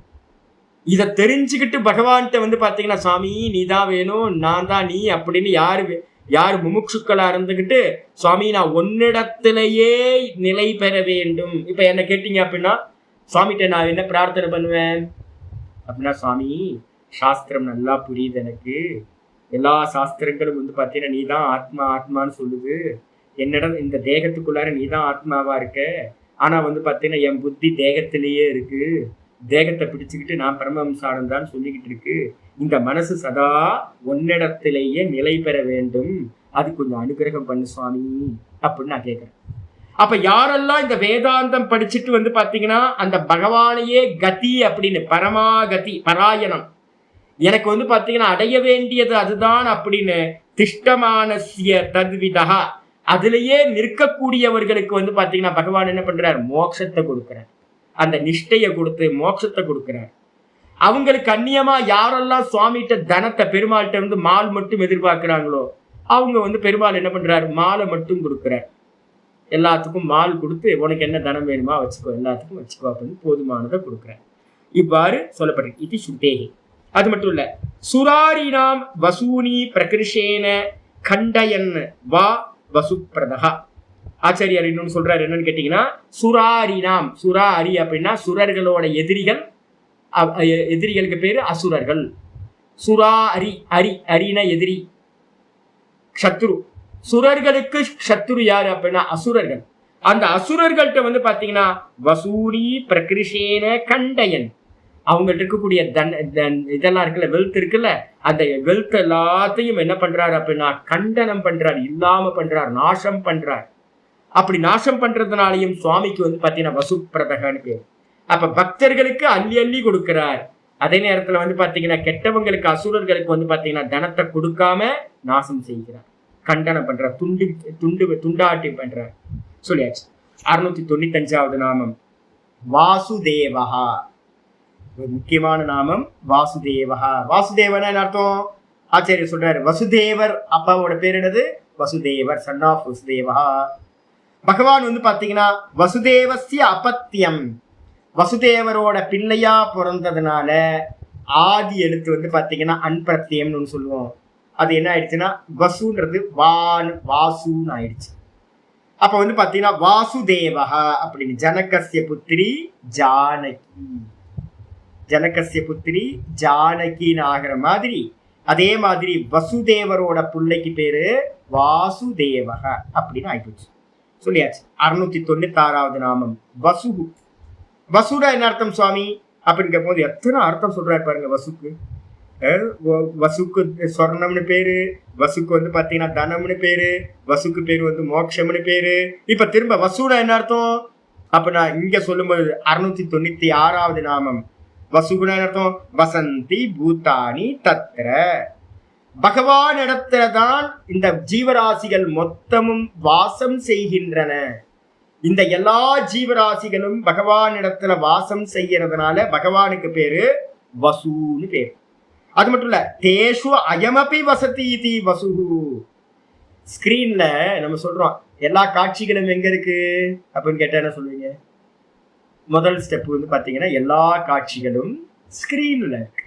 இதை தெரிஞ்சுக்கிட்டு பகவான்கிட்ட வந்து பாத்தீங்கன்னா சுவாமி நீ தான் வேணும், நான் தான் நீ அப்படின்னு யாரு முமுட்சுக்களா இருந்துகிட்டு சுவாமி நான் ஒன்னிடத்திலேயே நிலை பெற வேண்டும். இப்ப என்ன கேட்டீங்க அப்படின்னா சுவாமிகிட்ட நான் என்ன பிரார்த்தனை பண்ணுவேன் அப்படின்னா, சுவாமி சாஸ்திரம் நல்லா புரியுது, எனக்கு எல்லா சாஸ்திரங்களும் வந்து பாத்தீங்கன்னா நீ தான் ஆத்மா ஆத்மான்னு சொல்லுது, என்னிடம் இந்த தேகத்துக்குள்ளார நீ தான் ஆத்மாவா இருக்க, ஆனா வந்து பாத்தீங்கன்னா என் புத்தி தேகத்திலேயே இருக்கு, தேகத்தை பிடிச்சுக்கிட்டு நான் பரமஹம்சாரம் தான் சொல்லிக்கிட்டு இருக்கு, இந்த மனசு சதா ஒன்னிடத்திலேயே நிலை பெற வேண்டும், அது கொஞ்சம் அனுகிரகம் பண்ணு சுவாமி அப்படின்னு நான் கேட்கிறேன். அப்ப யாரெல்லாம் இந்த வேதாந்தம் படிச்சுட்டு வந்து பாத்தீங்கன்னா அந்த பகவானையே கதி அப்படின்னு பரமாகதி பராயணம், எனக்கு வந்து பாத்தீங்கன்னா அடைய வேண்டியது அதுதான் அப்படின்னு திஷ்டமானசிய தத்விதா அதுலயே நிற்கக்கூடியவர்களுக்கு வந்து பாத்தீங்கன்னா பகவான் என்ன பண்றார், மோட்சத்தை கொடுக்கிறார். அந்த நிஷ்டையை கொடுத்து மோட்சத்தை கொடுக்கிறார். அவங்களுக்கு அந்நியமா யாரெல்லாம் சுவாமிகிட்ட தனத்தை பெருமாள்கிட்ட இருந்து மால் மட்டும் எதிர்பார்க்கிறாங்களோ அவங்க வந்து பெருமாள் என்ன பண்றாரு, மாலை மட்டும் கொடுக்கிறார். எல்லாத்துக்கும் மால் கொடுத்து உனக்கு என்ன தனம் வேணுமா வச்சுக்கோ, எல்லாத்துக்கும் வச்சுக்கோ அப்படின்னு போதுமானதை கொடுக்கிறார். இவ்வாறு சொல்லப்பட்டிருக்கு. இது சுத்தேகி. அது மட்டும் இல்ல, சுராரினாம் வசூனி பிரகிருஷேன கண்டயன் வா வசுப்பிரதா. ஆச்சாரியார் இன்னொன்னு சொல்றாரு. என்னன்னு கேட்டீங்கன்னா சுராரினாம், சுராரி அப்படின்னா சுரர்களோட எதிரிகளுக்கு பேரு அசுரர்கள். சுரா அரி, அரினா எதிரி, சத்ரு. சுரர்களுக்கு சத்ரு யாரு அப்படின்னா அசுரர்கள். அந்த அசுரர்கள்ட்ட வந்து பாத்தீங்கன்னா வசூனி பிரகிருஷேன கண்டயன், அவங்கள்ட்ட இருக்கக்கூடிய இதெல்லாம் இருக்குல்ல, வெல்த் இருக்குல்ல, அந்த வெல்த் எல்லாத்தையும் என்ன பண்றாரு அப்படின்னா கண்டனம் பண்றார், இல்லாம பண்றார், நாசம் பண்றார். அப்படி நாசம் பண்றதுனாலையும் சுவாமிக்கு வந்து பாத்தீங்கன்னா வசுப்பிரதகன்னு பேர். அப்ப பக்தர்களுக்கு அள்ளி அள்ளி கொடுக்கிறார். அதே நேரத்துல வந்து பாத்தீங்கன்னா கெட்டவங்களுக்கு அசுரர்களுக்கு வந்து பாத்தீங்கன்னா தனத்தை கொடுக்காம நாசம் செய்கிறார், கண்டனம் பண்றார், துண்டாட்டி பண்றார். சொல்லியாச்சு. 695வது நாமம் வாசுதேவஹா. ஒரு முக்கியமான நாமம் வாசுதேவஹா. வாசுதேவன் என்ன அர்த்தம், ஆச்சாரியர் சொல்றாரு. வசுதேவர் அப்பாவோட பேர் என்னது, வசுதேவர், சன் ஆஃப் வசுதேவஹா. பகவான் வந்து பாத்தீங்கன்னா வசுதேவஸ்ய அபத்தியம், வசுதேவரோட பிள்ளையா பிறந்ததுனால ஆதி எழுத்து வந்து பாத்தீங்கன்னா அன்பிரத்தியம்னு சொல்லுவோம். அது என்ன ஆயிடுச்சுன்னா வசுன்றது வாசுன்னு ஆயிடுச்சு. அப்ப வந்து பாத்தீங்கன்னா வாசுதேவஹா அப்படின்னு ஜனகஸ்ய புத்திரி ஜானகி, ஜனகஸ்ய புத்திரி ஜானகின்னு ஆகிற மாதிரி அதே மாதிரி வசுதேவரோட பிள்ளைக்கு பேரு வாசுதேவக அப்படின்னு ஆயிப்போச்சு. சொல்லியாச்சு. 696வது நாமம் வசுகு. வசுடா என்ன அர்த்தம் சுவாமி அப்படின்னு கேட்போது எத்தனை அர்த்தம் சொல்றாரு பாருங்க. வசுக்கு வசுக்கு சொர்ணம்னு பேரு, வசுக்கு வந்து பாத்தீங்கன்னா தனம்னு பேரு, வசுக்கு பேரு வந்து மோட்சம்னு பேரு. இப்ப திரும்ப வசுடா என்ன அர்த்தம் அப்படின்னா இங்க சொல்லும்போது 696வது நாமம் வசுகுண அர்த்தம் வசந்தி பூத்தானி தத்ர. பகவான் இடத்துலதான் இந்த ஜீவராசிகள் மொத்தமும் வாசம் செய்கின்றன. இந்த எல்லா ஜீவராசிகளும் பகவான் இடத்துல வாசம் செய்யறதுனால பகவானுக்கு பேரு வசுன்னு பேரு. அது மட்டும் இல்ல, தேஷு அயமபி வசதி இதி வசுகு. ஸ்கிரீன்ல நம்ம சொல்றோம் எல்லா காட்சிகளும் எங்க இருக்கு அப்படின்னு கேட்டா என்ன சொல்லுவீங்க? முதல் ஸ்டெப் வந்து பாத்தீங்கன்னா எல்லா காட்சிகளும் ஸ்கிரீன்ல இருக்கு.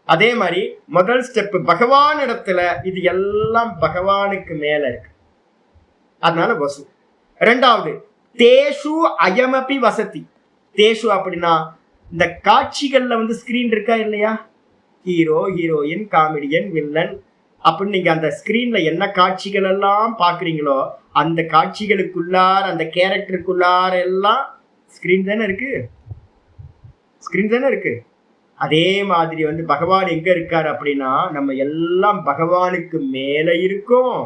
அதே மாதிரி முதல் ஸ்டெப் பகவான் இடத்துல இது எல்லாம் பகவானுக்கு மேல இருக்கு, அதனால வசு. ரெண்டாவது தேஷு அயமபி வசதி. தேஷு அப்படின்னா இந்த காட்சிகள்ல வந்து ஸ்கிரீன் இருக்கா இல்லையா, ஹீரோ ஹீரோயின் காமெடியன் வில்லன் அப்படின்னு நீங்க அந்த ஸ்கிரீன்ல என்ன காட்சிகள் எல்லாம் பாக்குறீங்களோ அந்த காட்சிகளுக்குள்ளார அந்த கேரக்டருக்குள்ளார எல்லாம் ஸ்கிரீன் தானே இருக்கு. அதே மாதிரி வந்து பகவான் எங்க இருக்கார் அப்படின்னா நம்ம எல்லாம் பகவானுக்கு மேல இருக்கோம்,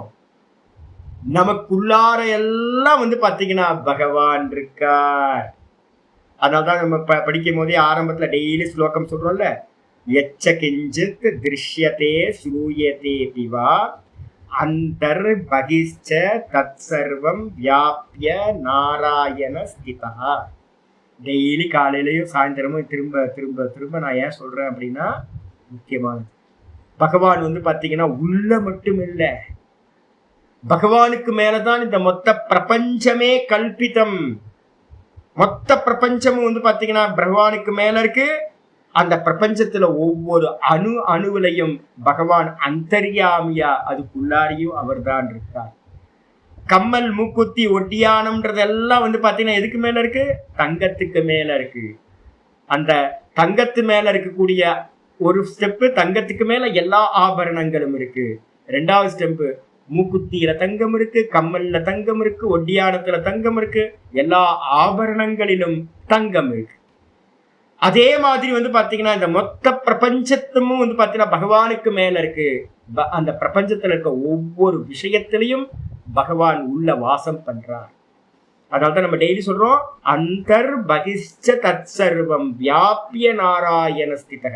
நமக்குள்ளார எல்லாம் வந்து பாத்தீங்கன்னா பகவான் இருக்கார். அதனால்தான் நம்ம படிக்கும் போதே ஆரம்பத்துல டெய்லி ஸ்லோகம் சொல்றோம்ல, எச்ச கிஞ்சித் திருஷ்யதே சூயதே பிவா அந்தர் பகிஷ்ச தத் சர்வம் வியாபிய நாராயண ஸ்திதா. டெய்லி காலையிலையும் சாயந்தரமும் திரும்ப திரும்ப திரும்ப நான் ஏன் சொல்றேன் அப்படின்னா முக்கியமானது. பகவான் வந்து பாத்தீங்கன்னா உள்ள மட்டும் இல்ல, பகவானுக்கு மேலதான் இந்த மொத்த பிரபஞ்சமே கல்பிதம். மொத்த பிரபஞ்சமும் வந்து பாத்தீங்கன்னா பகவானுக்கு மேல இருக்கு. அந்த பிரபஞ்சத்துல ஒவ்வொரு அணுவிலையும் பகவான் அந்தர்யாமியா அதுக்குள்ளாரையும் அவர் தான் இருக்கார். கம்மல் மூக்குத்தி ஒட்டியானம்ன்றதெல்லாம் வந்து பாத்தீங்கன்னா எதுக்கு மேல இருக்கு? தங்கத்துக்கு மேல இருக்கு. அந்த தங்கத்து மேல இருக்கக்கூடிய ஒரு ஸ்டெப்பு, தங்கத்துக்கு மேல எல்லா ஆபரணங்களும் இருக்கு. 2வது ஸ்டெப்பு, மூக்குத்தியில தங்கம் இருக்கு, கம்மல்ல தங்கம் இருக்கு, ஒட்டியானத்துல தங்கம் இருக்கு, எல்லா ஆபரணங்களிலும் தங்கம் இருக்கு. அதே மாதிரி வந்து பாத்தீங்கன்னா இந்த மொத்த பிரபஞ்சத்தும் வந்து பாத்தீங்கன்னா பகவானுக்கு மேல இருக்கு. அந்த பிரபஞ்சத்துல இருக்க ஒவ்வொரு விஷயத்திலையும் பகவான் உள்ள வாசம் பண்றார். அதனால்தான் நம்ம டெய்லி சொல்றோம், அந்தர் பகிஷ்ச தத் சர்வம் வியாபிய நாராயண ஸ்திதக.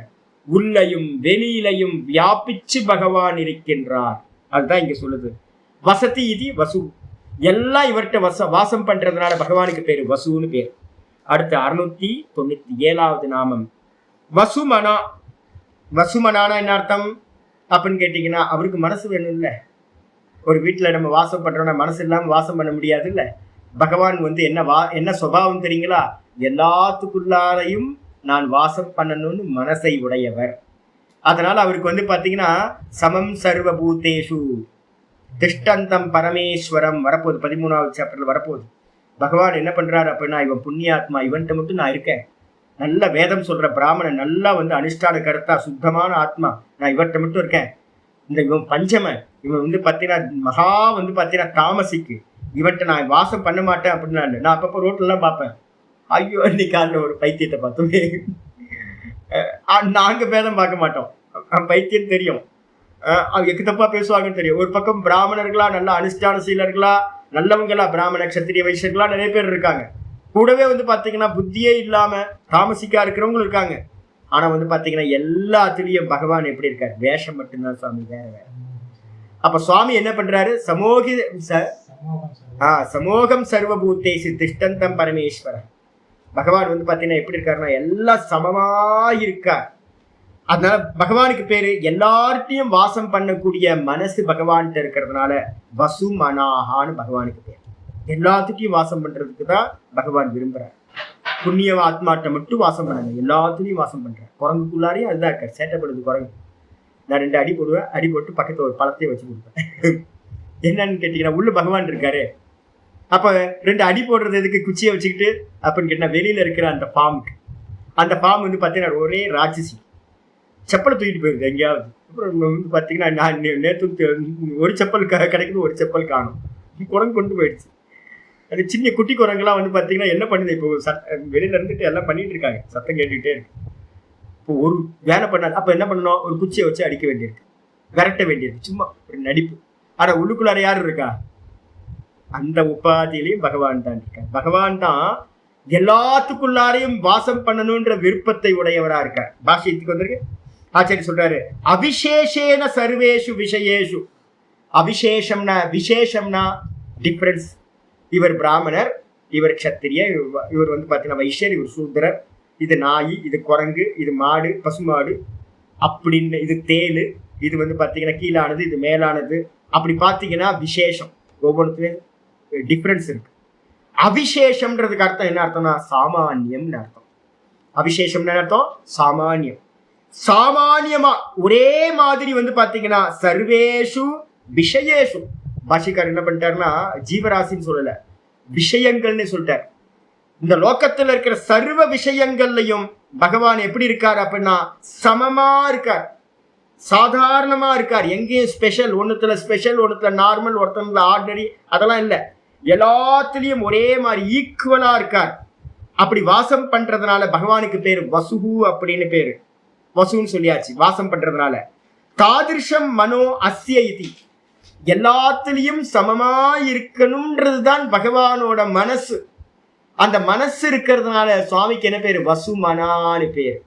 உள்ளையும் வெளியிலையும் வியாபிச்சு பகவான் இருக்கின்றார். அதுதான் இங்க சொல்லுது. வசதி இது வசு, எல்லாம் இவர்கிட்ட வாசம் பண்றதுனால பகவானுக்கு பேரு வசுன்னு பேரு. அடுத்து 697வது நாமம் வசுமனா. வசுமனானா என்ன அர்த்தம் அப்படின்னு கேட்டீங்கன்னா, அவருக்கு மனசு வேணும் இல்ல. ஒரு வீட்டுல நம்ம வாசம் பண்றோம்னா மனசு இல்லாம வாசம் பண்ண முடியாது இல்ல. பகவான் வந்து என்ன சுபாவம் தெரியுங்களா? எல்லாத்துக்குள்ளாரையும் நான் வாசம் பண்ணணும்னு மனசை உடையவர். அதனால அவருக்கு வந்து பாத்தீங்கன்னா சமம் சர்வபூதேஷு திஷ்டந்தம் பரமேஸ்வரம் வரப்போகுது. 13வது சாப்டர்ல வரப்போகுது. பகவான் என்ன பண்றாரு அப்படின்னா, இவன் புண்ணியாத்மா, இவன்கிட்ட மட்டும் நான் இருக்கேன். நல்ல வேதம் சொல்ற பிராமணன், நல்லா வந்து அனுஷ்டான கருத்தா சுத்தமான ஆத்மா, நான் இவர்கிட்ட மட்டும் இருக்கேன். இவன் பஞ்சம, இவன் வந்து பாத்தீங்கன்னா மகா வந்து பாத்தீங்கன்னா தாமசிக்கு, இவன்கிட்ட நான் வாசம் பண்ண மாட்டேன் அப்படின்னு நான் அப்பப்போ ரோட்ல எல்லாம் பார்ப்பேன். ஐயோ இன்னைக்கு காலைல ஒரு பைத்தியத்தை பார்த்தோமே. நாங்க பேதம் பார்க்க மாட்டோம், பைத்தியம் தெரியும், எக்கு தப்பா பேசுவாங்கன்னு தெரியும். ஒரு பக்கம் பிராமணர்களா நல்ல அனுஷ்டான சீலர்களா நல்லவங்களா பிராமண கஷத்திரிய வைசியர்களா நிறைய பேர் இருக்காங்க. கூடவே வந்து பாத்தீங்கன்னா புத்தியே இல்லாம தாமசிக்கா இருக்கிறவங்களும் இருக்காங்க. ஆனா வந்து பாத்தீங்கன்னா எல்லாத்துலயும் பகவான் எப்படி இருக்காரு? வேஷம் மட்டும்தான் சுவாமி, வேற வேற. அப்ப சுவாமி என்ன பண்றாரு? சமோகம் சர்வபூதேஷு திஷ்டந்தம் பரமேஸ்வரன். பகவான் வந்து பாத்தீங்கன்னா எப்படி இருக்காருன்னா எல்லாம் சமமா இருக்கார். அதனால பகவானுக்கு பேரு எல்லார்ட்டையும் வாசம் பண்ணக்கூடிய மனசு பகவான்கிட்ட இருக்கிறதுனால வசு மனாகான்னு பகவானுக்கு பேர். எல்லாத்துட்டையும் வாசம் பண்றதுக்கு தான் பகவான் விரும்புறார். புண்ணிய ஆத்மாட்ட மட்டும் வாசம் பண்ணாங்க, எல்லாத்துலயும் வாசம் பண்றேன். குரங்குக்குள்ளாரையும் அதுதான் இருக்காரு, சேட்டைப்படுது குரங்கு. நான் 2 அடி போடுவேன், அடி போட்டு பக்கத்துல ஒரு பழத்தையும் வச்சு கொடுப்பேன். என்னன்னு கேட்டீங்கன்னா உள்ள பகவான் இருக்காரு. அப்ப 2 அடி போடுறது எதுக்கு குச்சியை வச்சுக்கிட்டு அப்படின்னு கேட்டா, வெளியில இருக்கிற அந்த ஃபார்முக்கு, அந்த ஃபார்ம் வந்து பாத்தீங்கன்னா ஒரே ராட்சசி, செப்பலை தூக்கிட்டு போயிருது எங்கேயாவது. அப்புறம் வந்து பாத்தீங்கன்னா நான் நேற்று ஒரு செப்பல் கிடைக்குது, ஒரு செப்பல் காணும், குரங்கு கொண்டு போயிடுச்சு. அது சின்ன குட்டி குரங்குலாம் வந்து பாத்தீங்கன்னா என்ன பண்ணுது, இப்போ வெளியில இருந்துட்டு எல்லாம் பண்ணிட்டு இருக்காங்க, சத்தம் கேட்டுக்கிட்டே இருக்கு. இப்போ ஒரு வேலை பண்ணாது. அப்ப என்ன பண்ணணும்? ஒரு குச்சியை வச்சு அடிக்க வேண்டியிருக்கு, விரட்ட வேண்டியிருக்கு, சும்மா ஒரு நடிப்பு. ஆனா உள்ளுக்குள்ளார யாரு இருக்கா? அந்த உபாதியிலையும் பகவான் தான் இருக்கார். பகவான் தான் எல்லாத்துக்குள்ளாரையும் வாசம் பண்ணணும்ன்ற விருப்பத்தை உடையவரா இருக்கார். பாஷ்யத்துக்கு வந்திருக்கு. ஆச்சாரி சொல்றாரு, அவிசேஷேன சர்வேஷு விஷயேஷு. அவிசேஷம்னா விசேஷம்னா டிஃபரன்ஸ். இவர் பிராமணர், இவர் க்ஷத்திரிய, இவர் வந்து பாத்தீங்கன்னா வைஷ்யர், இவர் சூத்திரர், இது நாய், இது குரங்கு, இது மாடு, பசுமாடு அப்படின்னு, இது தேலு, இது வந்து பாத்தீங்கன்னா கீழானது, இது மேலானது, அப்படி பாத்தீங்கன்னா விசேஷம். ஒவ்வொருத்தரும் டிஃபரன்ஸ் இருக்கு. அவிசேஷம்ன்றதுக்கு அர்த்தம் என்ன அர்த்தம்னா சாமானியம்னு அர்த்தம். அவிசேஷம்னு அர்த்தம் சாமானியம். சாமானியமா ஒரே மாதிரி வந்து பாத்தீங்கன்னா சர்வேஷு விஷயேஷு. பாஷிக்கார் என்ன பண்ணிட்டாருன்னா ஜீவராசின்னு சொல்லல, விஷயங்கள்னு சொல்லிட்டார். இந்த லோக்கத்துல இருக்கிற சர்வ விஷயங்கள்லையும் பகவான் எப்படி இருக்கார் அப்படின்னா சமமா இருக்கார். சாதாரணமா இருக்கார். எங்கேயும் ஸ்பெஷல், ஒண்ணுத்துல ஸ்பெஷல், ஒண்ணுத்துல நார்மல், ஒருத்தனுல ஆர்டினரி, அதெல்லாம் இல்ல. எல்லாத்துலயும் ஒரே மாதிரி ஈக்குவலா இருக்கார். அப்படி வாசம் பண்றதுனால பகவானுக்கு பேரு வசுகு அப்படின்னு பேரு. வசுன்னு சொல்லியாச்சு வாசம் பண்றதுனால. தாதிருஷம் மனோ அஸ்ய இதி, எல்லாத்துலயும் சமமா இருக்கணும்ன்றதுதான் பகவானோட மனசு. அந்த மனசு இருக்கிறதுனால சுவாமிக்கு என்ன பேரு? வசுமனான்னு பேரு.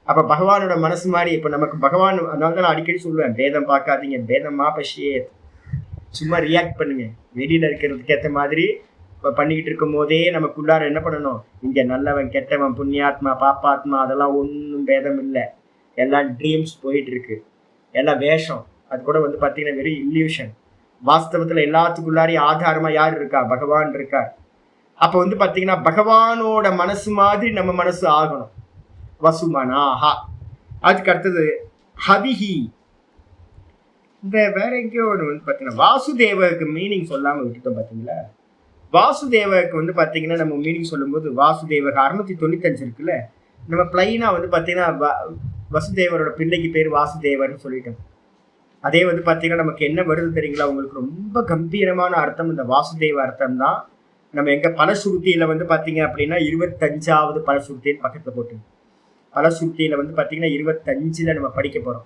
அப்ப பகவானோட மனசு மாதிரி இப்ப நமக்கு பகவான், அதனால தான் நான் அடிக்கடி சொல்லுவேன், பேதம் பார்க்காதீங்க, பேதமா பஷியே, சும்மா ரியாக்ட் பண்ணுங்க. வெளியில இருக்கிறதுக்கு ஏற்ற மாதிரி பண்ணிக்கிட்டு இருக்கும் போதே நமக்குள்ளார என்ன பண்ணணும்? இங்க நல்லவன் கெட்டவன் புண்ணியாத்மா பாப்பாத்மா அதெல்லாம் ஒன்றும் பேதம் இல்லை. எல்லாம் ட்ரீம்ஸ் போயிட்டு இருக்கு, எல்லாம் வேஷம். அது கூட வந்து பார்த்தீங்கன்னா வெறும் இல்யூஷன். வாஸ்தவத்துல எல்லாத்துக்குள்ளாரையும் ஆதாரமா யார் இருக்கா? பகவான் இருக்கார். அப்ப வந்து பார்த்தீங்கன்னா பகவானோட மனசு மாதிரி நம்ம மனசு ஆகணும். வசுமனாஹா. அதுக்கு அடுத்தது ஹவிஹி. இந்த வேற எங்கேயோ ஒன்று வந்து பார்த்தீங்கன்னா வாசுதேவருக்கு மீனிங் சொல்லாமல் விட்டுட்டோம் பார்த்தீங்களா? வாசுதேவருக்கு வந்து பார்த்தீங்கன்னா நம்ம மீனிங் சொல்லும்போது வாசுதேவருக்கு 695 இருக்குல்ல, நம்ம பிளைனா வந்து பார்த்தீங்கன்னா வசுதேவரோட பிள்ளைக்கு பேர் வாசுதேவர்னு சொல்லிட்டோம். அதே வந்து பார்த்தீங்கன்னா நமக்கு என்ன வருது தெரியுங்களா? உங்களுக்கு ரொம்ப கம்பீரமான அர்த்தம் இந்த வாசுதேவ அர்த்தம் தான். நம்ம எங்க பலசுருத்தியில வந்து பார்த்தீங்க அப்படின்னா 25வது பலசுருத்தின்னு பக்கத்தில் போட்டு, பலசுருத்தியில வந்து பார்த்தீங்கன்னா 25ல நம்ம படிக்க போறோம்.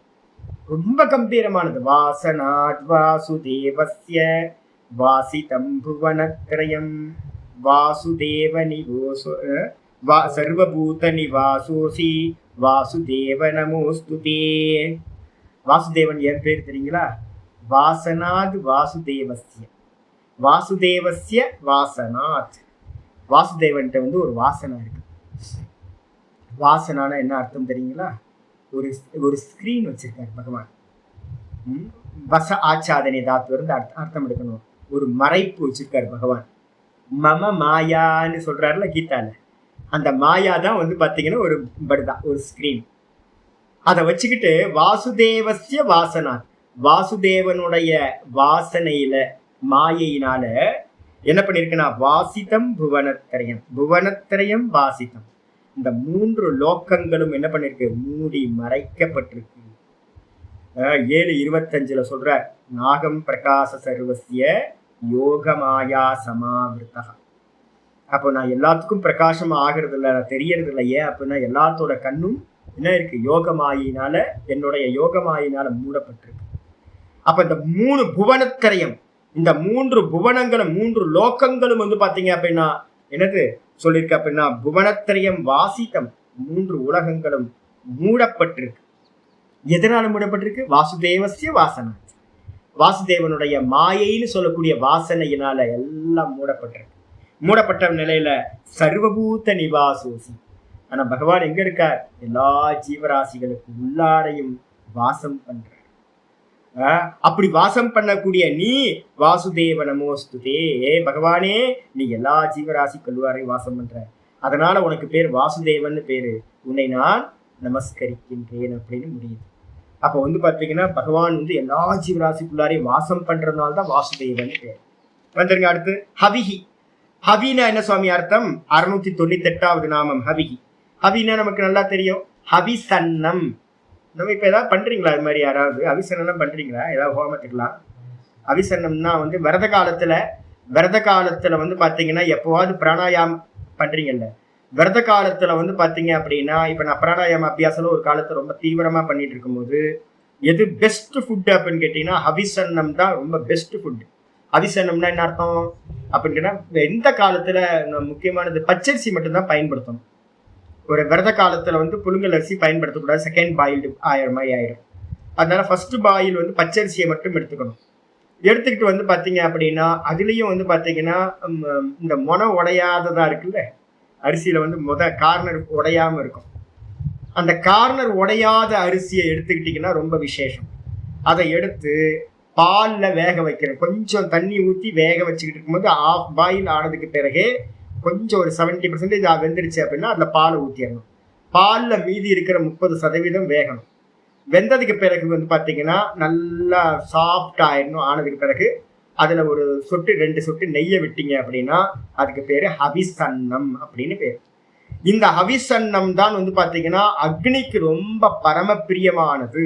ரொம்ப கம்பீரமானது. வாசனாத் வாசுதேவஸ்ய வாசிதம் புவனத்ரயம் வாசுதேவ நிவோசோ சர்வபூத நிவாசோசி வாசுதேவ நமோஸ்துதே. வாசுதேவன் என் பேர் தெரியுங்களா? வாசனாத் வாசுதேவஸ்ய, வாசுதேவஸ்ய வாசனாத். வாசுதேவன்கிட்ட வந்து ஒரு வாசனை இருக்கு. வாசனான என்ன அர்த்தம் தெரியுங்களா? ஒரு ஸ்கிரீன் வச்சிருக்காரு பகவான். வச ஆச்சாதனை தாத்து இருந்து அர்த்தம் எடுக்கணும். ஒரு மறைப்பு வச்சிருக்காரு பகவான். மம மாயான்னு சொல்றாருல கீதால, அந்த மாயா தான் வந்து பாத்தீங்கன்னா ஒரு படுதான், ஒரு ஸ்கிரீன். அதை வச்சுக்கிட்டு வாசுதேவஸ்ய வாசனாத், வாசுதேவனுடைய வாசனையில மாயையினால என்ன பண்ணிருக்குன்னா வாசிதம் புவனத்திரயம், புவனத்திரயம் வாசிதம், இந்த 3 லோக்கங்களும் என்ன பண்ணிருக்கு? மூடி மறைக்கப்பட்டிருக்கு. 7:25 சொல்ற, நாகம் பிரகாச சர்வசிய யோகமாயா சமாவிருத்தா. அப்போ நான் எல்லாத்துக்கும் பிரகாசம் ஆகிறது இல்லை, நான் தெரியறது இல்லை. ஏன் அப்படின்னா எல்லாத்தோட கண்ணும் என்ன இருக்கு? யோகமாயினால, என்னுடைய யோகமாயினால மூடப்பட்டிருக்கு. அப்ப இந்த 3 புவனத்திரயம், இந்த 3 புவனங்களும் 3 லோக்கங்களும் வந்து பாத்தீங்க அப்படின்னா என்னது சொல்லியிருக்க அப்படின்னா புவனத்திரயம் வாசிதம், 3 உலகங்களும் மூடப்பட்டிருக்கு. எதனால மூடப்பட்டிருக்கு? வாசுதேவஸ்ய வாசனா, வாசுதேவனுடைய மாயைன்னு சொல்லக்கூடிய வாசனையினால எல்லாம் மூடப்பட்டிருக்கு. மூடப்பட்ட நிலையில சர்வபூத நிவாசோசி. ஆனா பகவான் எங்க இருக்கார்? எல்லா ஜீவராசிகளுக்கு உள்ளாரையும் வாசம் பண்ற. அப்படி வாசம் பண்ணக்கூடிய நீ வாசுதேவ நமோஸ்துதே, பகவானே நீ எல்லா ஜீவராசிக்குள்ளாரையும் வாசம் பண்ற, அதனால உனக்கு பேர் வாசுதேவன் பேரு, உன்னை நான் நமஸ்கரிக்கின்றேன் அப்படின்னு முடியுது. அப்ப வந்து பாத்தீங்கன்னா பகவான் வந்து எல்லா ஜீவராசிக்குள்ளாரையும் வாசம் பண்றதுனால தான் வாசுதேவன் பேர். வந்துருங்க அடுத்து ஹவிஹி. ஹவினா என்ன சுவாமி அர்த்தம்? 698வது நாமம் ஹவிஹி. ஹவினா நமக்கு நல்லா தெரியும், ஹவிசன்னம். நம்ம இப்ப ஏதாவது பண்றீங்களா? அது மாதிரி யாராவது அவிசன்னம் பண்றீங்களா? ஏதாவது ஹோமத்துக்கலாம் அவிசன்னம்னா வந்து விரத காலத்துல வந்து பாத்தீங்கன்னா எப்பவாவது பிராணாயாமம் பண்றீங்கல்ல, விரத காலத்துல வந்து பாத்தீங்க அப்படின்னா, இப்ப நான் பிராணாயாம அபியாசம் ஒரு காலத்துல ரொம்ப தீவிரமா பண்ணிட்டு இருக்கும்போது எது பெஸ்ட் ஃபுட் அப்படின்னு கேட்டீங்கன்னா ஹவிசன்னம் தான் ரொம்ப பெஸ்ட் ஃபுட். ஹவிசன்னம்னா என்ன அர்த்தம் அப்படின்னு கேட்டா, எந்த காலத்துல முக்கியமானது பச்சரிசி மட்டும்தான் பயன்படுத்தணும். ஒரு விரத காலத்துல வந்து புழுங்கல் அரிசி பயன்படுத்தக்கூடாது, செகண்ட் பாயில்டு ஆயிரம் மாதிரி ஆயிடும். அதனால ஃபர்ஸ்ட் பாயில் வந்து பச்சரிசியை மட்டும் எடுத்துக்கணும். எடுத்துக்கிட்டு வந்து பாத்தீங்க அப்படின்னா அதுலயும் வந்து பாத்தீங்கன்னா இந்த மொனை உடையாததா இருக்குல்ல, அரிசியில வந்து கார்னர் உடையாம இருக்கும். அந்த கார்னர் உடையாத அரிசியை எடுத்துக்கிட்டீங்கன்னா ரொம்ப விசேஷம். அதை எடுத்து பால்ல வேக வைக்கிறேன், கொஞ்சம் தண்ணி ஊற்றி வேக வச்சுக்கிட்டு இருக்கும்போது ஆஃப் பாயில் ஆனதுக்கு பிறகு கொஞ்சம் ஒரு 70% வெந்துருச்சு அப்படின்னா அதில் பாலை ஊற்றிடணும். பாலில் மீதி இருக்கிற 30% வேகணும். வெந்ததுக்கு பிறகு வந்து பார்த்தீங்கன்னா நல்லா சாஃப்ட் ஆயிடணும். ஆனதுக்கு பிறகு அதில் ஒரு சொட்டு 2 சொட்டு நெய்யை விட்டீங்க அப்படின்னா அதுக்கு பேர் ஹவிசன்னம் அப்படின்னு பேர். இந்த ஹவிசன்னம் தான் வந்து பார்த்தீங்கன்னா அக்னிக்கு ரொம்ப பரம பிரியமானது.